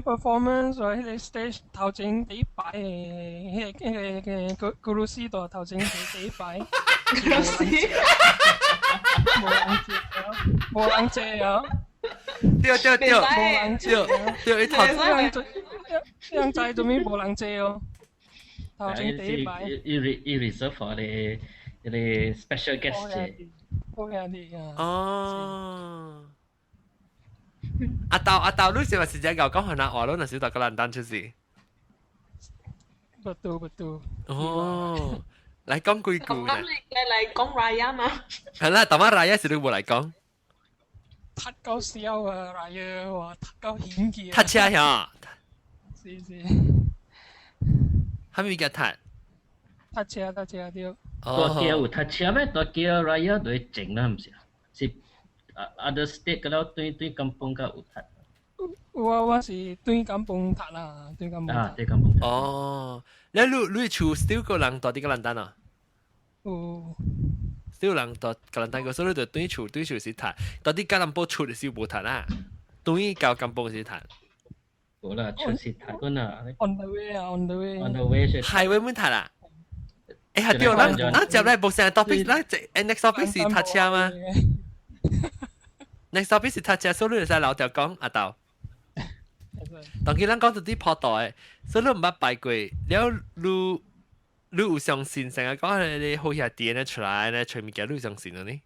performance 所以迄個 stage 頭前第一排嘅，迄個古魯斯度頭前第一排。冇人借啊！對，人仔做咩冇人借哦？頭前第一排。伊 reserve for 你 special guest 啫。好呀啲啊！哦。阿豆，你是話是只牛講係哪話咯？那時到Kelantan出事。betul。哦，嚟講幾句。咁你嚟講 Raya 嘛？係啦，但係 Raya 時你冇嚟講。太搞笑啊！Raya 話太搞險嘅。搭車呀？是。係咪叫搭？搭車對。大橋有搭車咩？大橋 Raya 都係靜啦，唔是？是。other state 嗰度對kampung 個有塔。我是對kampung 塔啦，對kampung。啊，對kampung。哦，你厝 still 個人到啲Kelantan啊？有。still 人到Kelantan個，所以你就對厝是塔，到啲吉隆坡厝是冇塔啦，對到kampung是塔。冇啦，厝是塔嗰啦。On the way。On the way 是。highway 冇塔啦。誒係對，咱接嚟冇成 topic，咱next topic 是搭車嗎？next topic 是搭車，所以你就使留條講阿豆。當佢咱講到啲坡道誒，所以你唔捌拜過，了你有相信成日講你好兄弟咧出來咧，隨物件你有相信了呢？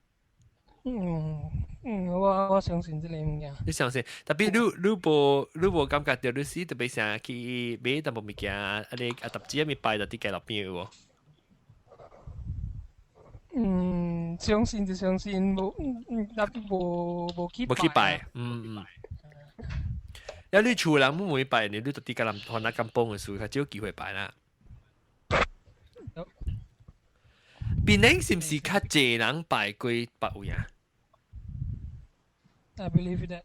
我相信這個物件。你相信？特別你無感覺到你是特別想去買淡薄物件，你特指咪擺到啲街落邊喎？相信就相信，無去擺。有你厝人唔會擺，你特啲個人可能咁幫嘅事，較少機會擺啦。檳城是唔是較濟人擺過別位啊？I believe that。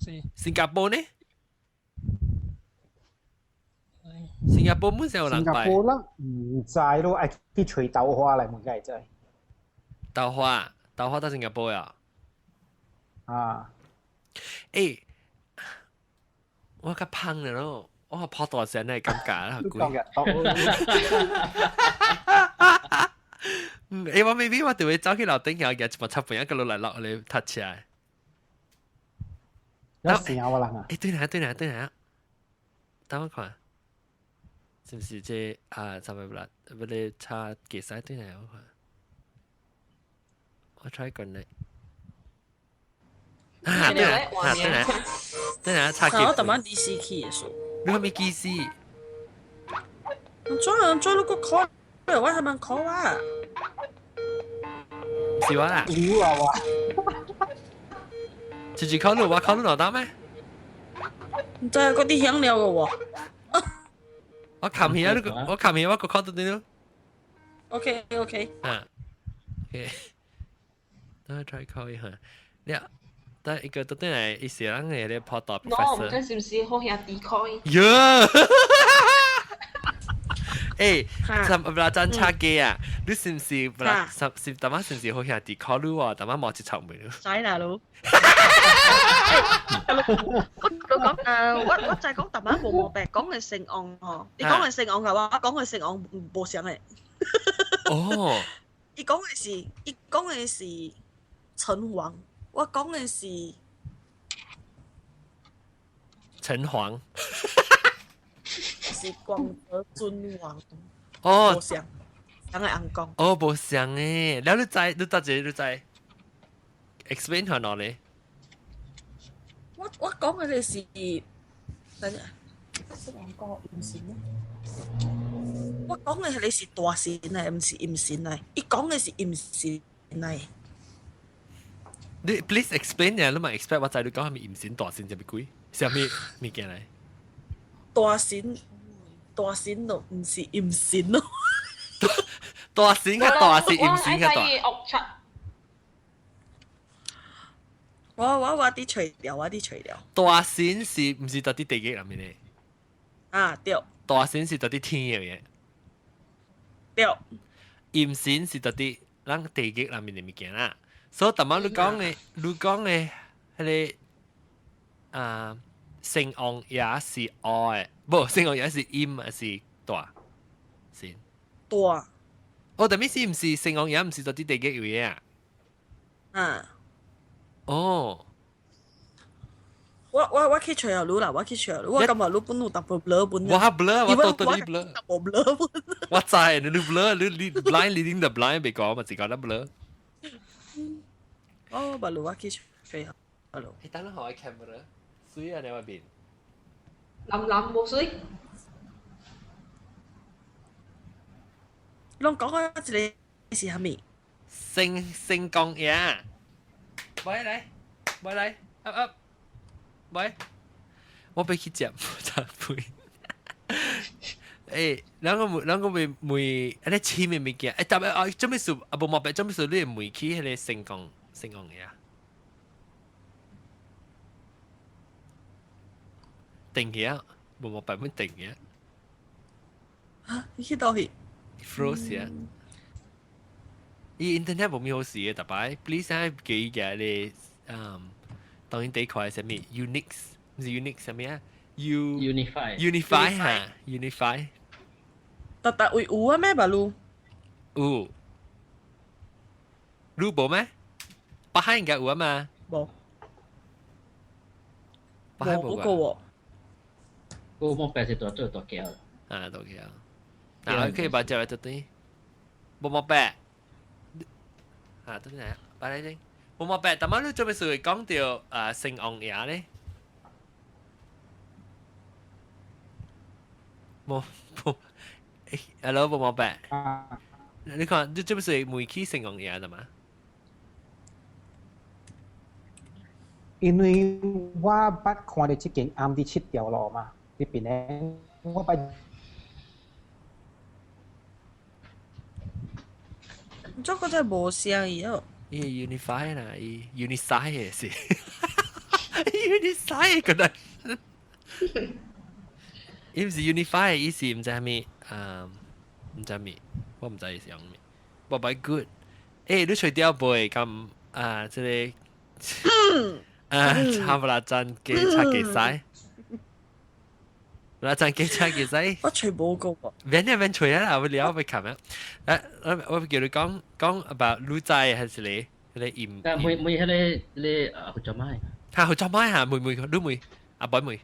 是。新加坡呢？新加坡本身有人擺。新加坡啦，唔知咯，愛去吹豆花嚟問解啫。豆花到新加坡呀？啊。誒，我較胖了咯，我破大聲係尷尬啦，攰。我maybe我就會走去樓頂有日一插半一個落嚟落嚟touch起來。有時有人啊？對啦，等我看，是唔是這三百八？不你差幾曬對啦，我看，我 try 講你。對啦，差幾。我特晚 DC 去嘅數。你係咪機師？再錄個 call，我係問 call 啊。是我啦。有啊哇！直接考慮我考慮落單咩？唔知嗰啲響料嘅喎。我冚起我個 call 到點咯。OK。OK。等我 try call 一下。但一個到底係一些人嘅咧破檔 professor。唔知是唔是好兄弟 call？誒，不啦真差嘅啊！你是唔是不啦？是大媽是唔是好兄弟 call 你喎？大媽冇接觸未咯？使啦佬。我講我就係講大媽冇毛病，講佢姓昂嗬。你講佢姓昂嘅話，我講佢姓昂冇上嘅。哦。你講嘅是陳黃，我講嘅是陳黃。是廣德尊王。哦，無相，等係硬講。哦，無相誒，แล้ว你知 explain 下我咧。我講嘅你是，等陣，識硬講唔是咩？我講嘅你是大線嚟，唔是陰線嚟。你講嘅是陰線嚟。你 please explain 呀，你咪 expect 我知你講係咪陰線大線就咪鬼？係咪物件嚟？大線咯，唔是陰線咯。大線嘅大是陰線嘅大。我啲除掉。大線是唔是到啲地極入面咧？啊，對。大線是到啲天嘅嘢。對。陰線是到啲咱地極入面嘅物件啦。所以，但係你講嘅係你聖昂也是愛，不，聖昂也是陰還是大線？大。哦，但係是唔是聖昂也唔是到啲地極嘅嘢啊？啊。哦。我去除下路啦，我今日路本路特別 blur 本。我 blur，我 totally blur。我 blur 本。我知，你 blur，你 blind leading the blind 別講，咪自覺得 blur。哦，把路我去除下路。你等下我 camera，水啊你話邊？藍冇水。你講開一是係咪？聖降嘢。喂嚟，up。喂，我俾佢接，真係。誒，兩個妹，啲黐面物件，但係做咩事？冇毛病，做咩事？你妹去迄個聖降嘅啊？定嘅啊，冇毛病，乜定嘅？嚇，你去到去 ？froze 啊！伊 internet 冇咩好事嘅，特別 please 啊，記嘅你當然第一塊係咩 ？Unix 唔係 Unix 係咩啊 ？Unify 嚇 ，Unify。特會有啊咩吧路？有，路冇咩？北海應該有啊嘛？冇。北海冇㗎。我冇白是大橋。啊，大橋。嗱，可以把這到啲，冇白。啊，到啲嚟，擺嚟先。冇白，但係你做咩事講到成昂嘢咧？冇，hello 冇白。你看，你做咩事每期成昂嘢的嘛？因為我捌看到這間暗啲切掉落嘛，呢邊咧我捌。這個真係冇聲嘢。伊 Unify 啦，伊 Unisai 嘅是，Unisai 個能，伊唔是 Unify，伊是唔知係咩，唔知咩，我唔知伊是講咩，我唔係 good。誒，你除掉背咁即係差不多真嘅差幾細。嗱，陣記差幾細？我全冇講喎。邊除啊？我聊會琴啊！我叫你講 about 女仔還是你鹽？但每迄個做咩？嚇，做咩嚇？妹女妹阿妹妹。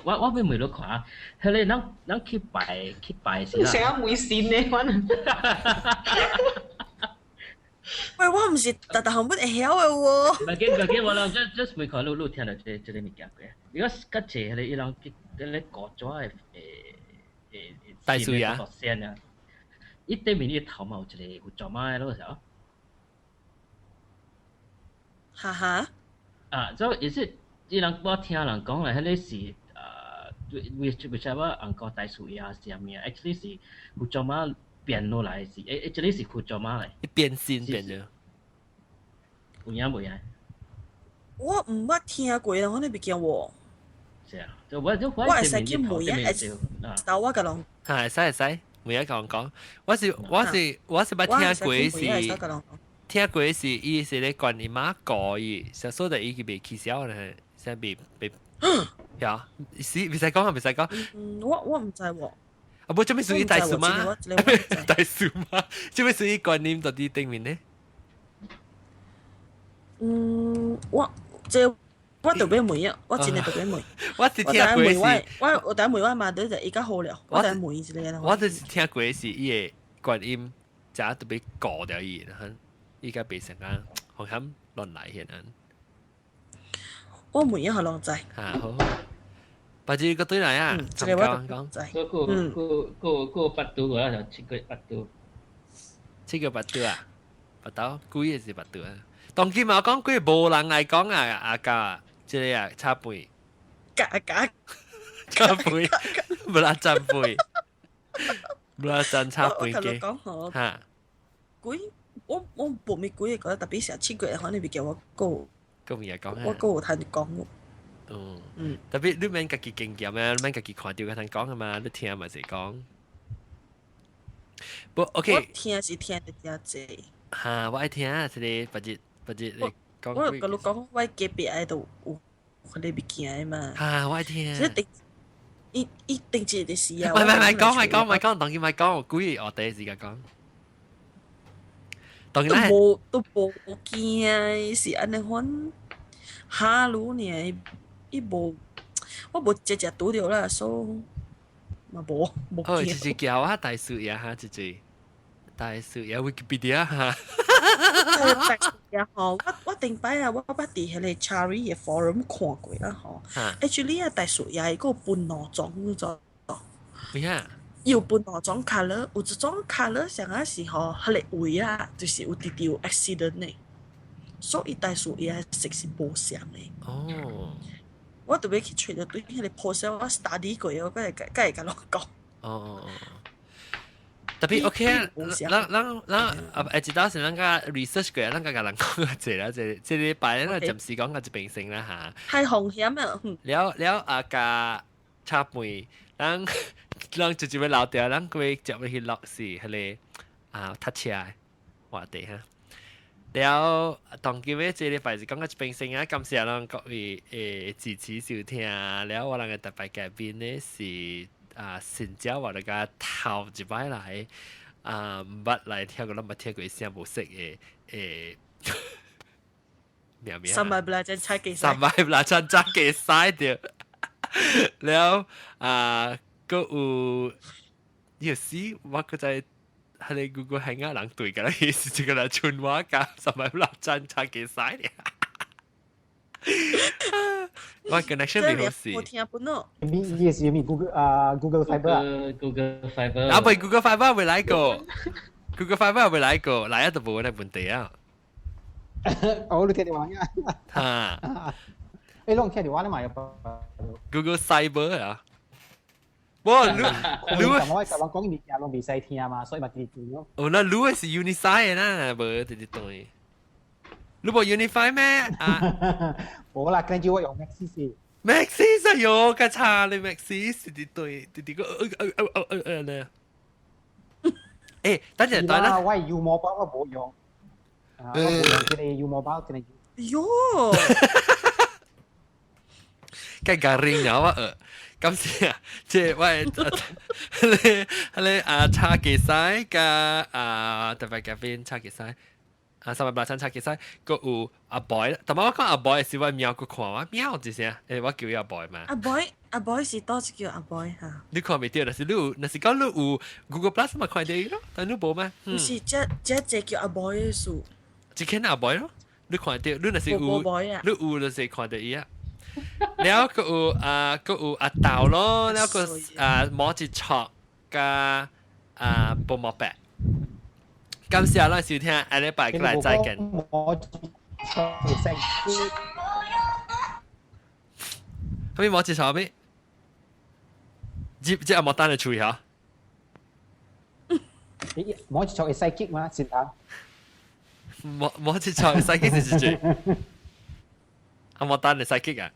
我妹都看，迄個咱去拜先啦。成日梅線咧，可能。喂，我唔是特後尾會曉嘅喎。唔緊，我啦 just 每看路聽到這個物件嘅。如果較濟迄個伊人迄個古早大樹呀，線啊，伊對面伊頭嘛有一個有做咩咯？係哈哈。所以也是伊人我聽人講啦，迄個是為什麼紅高大樹呀是啥物啊 ？actually 是有做咩變落來是，actually 是有做咩嚟？變線變咗。有影無影？我唔捌聽過啦，我呢邊叫喎。是啊，就我會使去每一但我個人係使，每一個人講，我是捌聽過是伊是咧關伊媽講伊，小時候的伊佢被取消咧，先被呀，是唔使講啊，唔使講。我唔知喎。啊，冇做咩屬於大樹嘛？大樹嘛？做咩屬於觀念到啲頂面呢？我特別問啊，我真係特別問。我是聽過是，我第一問我嘛，就而家好了。我第一問一個啦。我就是聽過是伊個觀音，就特別高掉伊，依家變成啊，好響亂來嘅人。我問一下浪仔。好。把這個對來啊，這個我講。個八度嗰啦，就7個八度。7個八度啊？八度，幾個是八度啊？當今嘛講幾無人來講啊家。即係啊，插背，插背，唔啦浸背，唔啦浸插背嘅。嚇，我報咩鬼嘢覺得特別成7個人，可能比較我高。咁嘢講我高睇你講喎。特別你免家己經驗啊，你免家己看到佢聽講啊嘛，你聽咪是講。不 OK。我聽是聽得真濟。嚇，我愛聽啊，即個不日你。我甲你講，我隔壁喺度有嗰啲物件嘛。我愛聽。一定這個時啊。唔講，當然咪講，故意我第一時間講。當然都無驚，是安尼款哈魯呢？伊無，我無直接拄着啦，所以嘛無驚。就是叫我大樹呀哈，就是大樹呀 Wikipedia 哈。我頂擺啊，我捌佇迄個 Chari 嘅 forum 看過啦吼。Actually 啊，大樹也係個分兩種嗰種。咩啊？有分兩種 colour，有一種 colour 上啊是吼，迄個位啊，就是有直條 accident 嘅，所以大樹也色是無相嘅。哦。我特別去找到對迄個 post 我 study 過，我會甲你講。哦。特別 OK 啊，咱知道是咱個 research 過，咱個人講個字啦，即禮拜咱暫時講個一病性啦嚇。係風險啊！了個插背，咱直接要留掉，咱佢接去落是迄個搭車嘅話題哈。了當今嘅即禮拜是講個一病性啊，感謝咱各位支持收聽，了我哋嘅特別嘉賓呢是。新椒話大家頭一擺來唔捌來聽過，咱捌聽過一聲無識嘅咩咩？三擺不啦，真差幾三擺不啦，真差幾曬掉。แล้วก็有有時我個在係你 Google 係啱人對㗎啦，意思就係啦，春話教十咪落真差幾曬嘅。我 connection 未好事。我聽不到。也是有咪 Google Fiber Google Fiber。啊，不 Google Fiber 未來過，Google Fiber 未來過，來一度冇呢問題啊。哦，你聽電話㗎？嚇！誒，你聽電話你買咗 Google Cyber 啊？哇，你我係講你嘢我未使聽嘛，所以咪記住咯。哦，那你係 Unify 啦，冇對對。你冇 Unify 咩？啊，冇啦，跟住我用 Maxis。Maxis 有個差你 Maxis 對個咧。誒，等陣等啦。我係 U Mobile 我冇用。我冇用佢哋 U Mobile 佢哋。喲！梗係ring咗啊！咁先啊，即係喂，你差幾曬㗎？特別嗰邊差幾曬？380差幾曬？個有阿 boy，但係我講阿 boy 是話喵個看我喵一聲，我叫阿 boy 嘛。阿 boy 是多隻叫阿 boy 嚇。你看未到，但是你講你有 Google Plus 咪看到咯，但你冇咩？唔是，只叫阿 boy 嘅數。只看阿 boy 咯，你看到，你那是有，你有就是看到伊啊。แล้วก็อาเต่า咯แล้วก็หมอจิช็อกกับปมแปะ今次啊，咱收聽下禮拜過來再見。咁你冇接受咩？即阿莫單你處理下。冇接受係細擊嘛，先生。冇接受係細擊是住。阿莫單你細擊啊？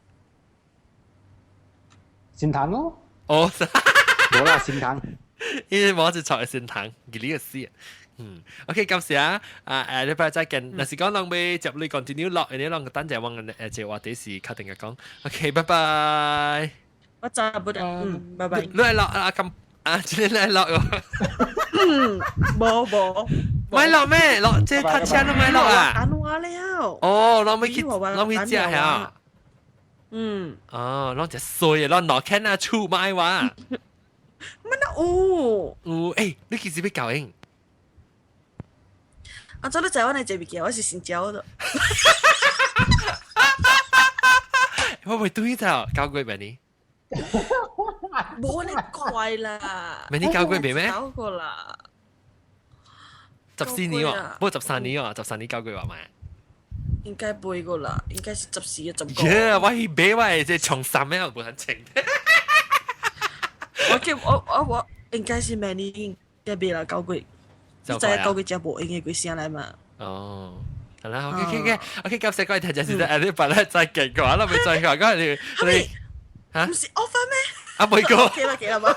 先堂咯。哦，冇啦，先堂。因為冇接受係先堂，佢呢個事。OK， 今時啊，禮拜再見。嗱，是講兩位接你 continue 落，你兩個單就往這話題是確定嘅講。OK，拜拜。我就不得，拜拜。你係落咁今日你係落喎。冇。買落咩？落即係搭車都買落啊？揀話了。哦，攞咪去食下。哦，攞隻衰啊，攞攞 can 啊，出買話。乜都誒，你幾時俾教應？我做你台灣嘅這邊嘅，我是新疆的。我會對頭交過俾你。冇你怪啦。俾你交過俾咩？交過啦。14年喎，不過13年喎，13年交過話咩？應該背過啦，應該是14嘅10個。耶！我去俾我係即係從三咩我冇人請。我應該是明年嘅俾啦交過。就係交佢隻部應嘅佢先嚟嘛。哦，係啦，OK，今次嗰啲就係呢排咧再勁嘅話，啦咪再講嗰你嚇唔是 offer 咩？啊，每個。幾啦嘛。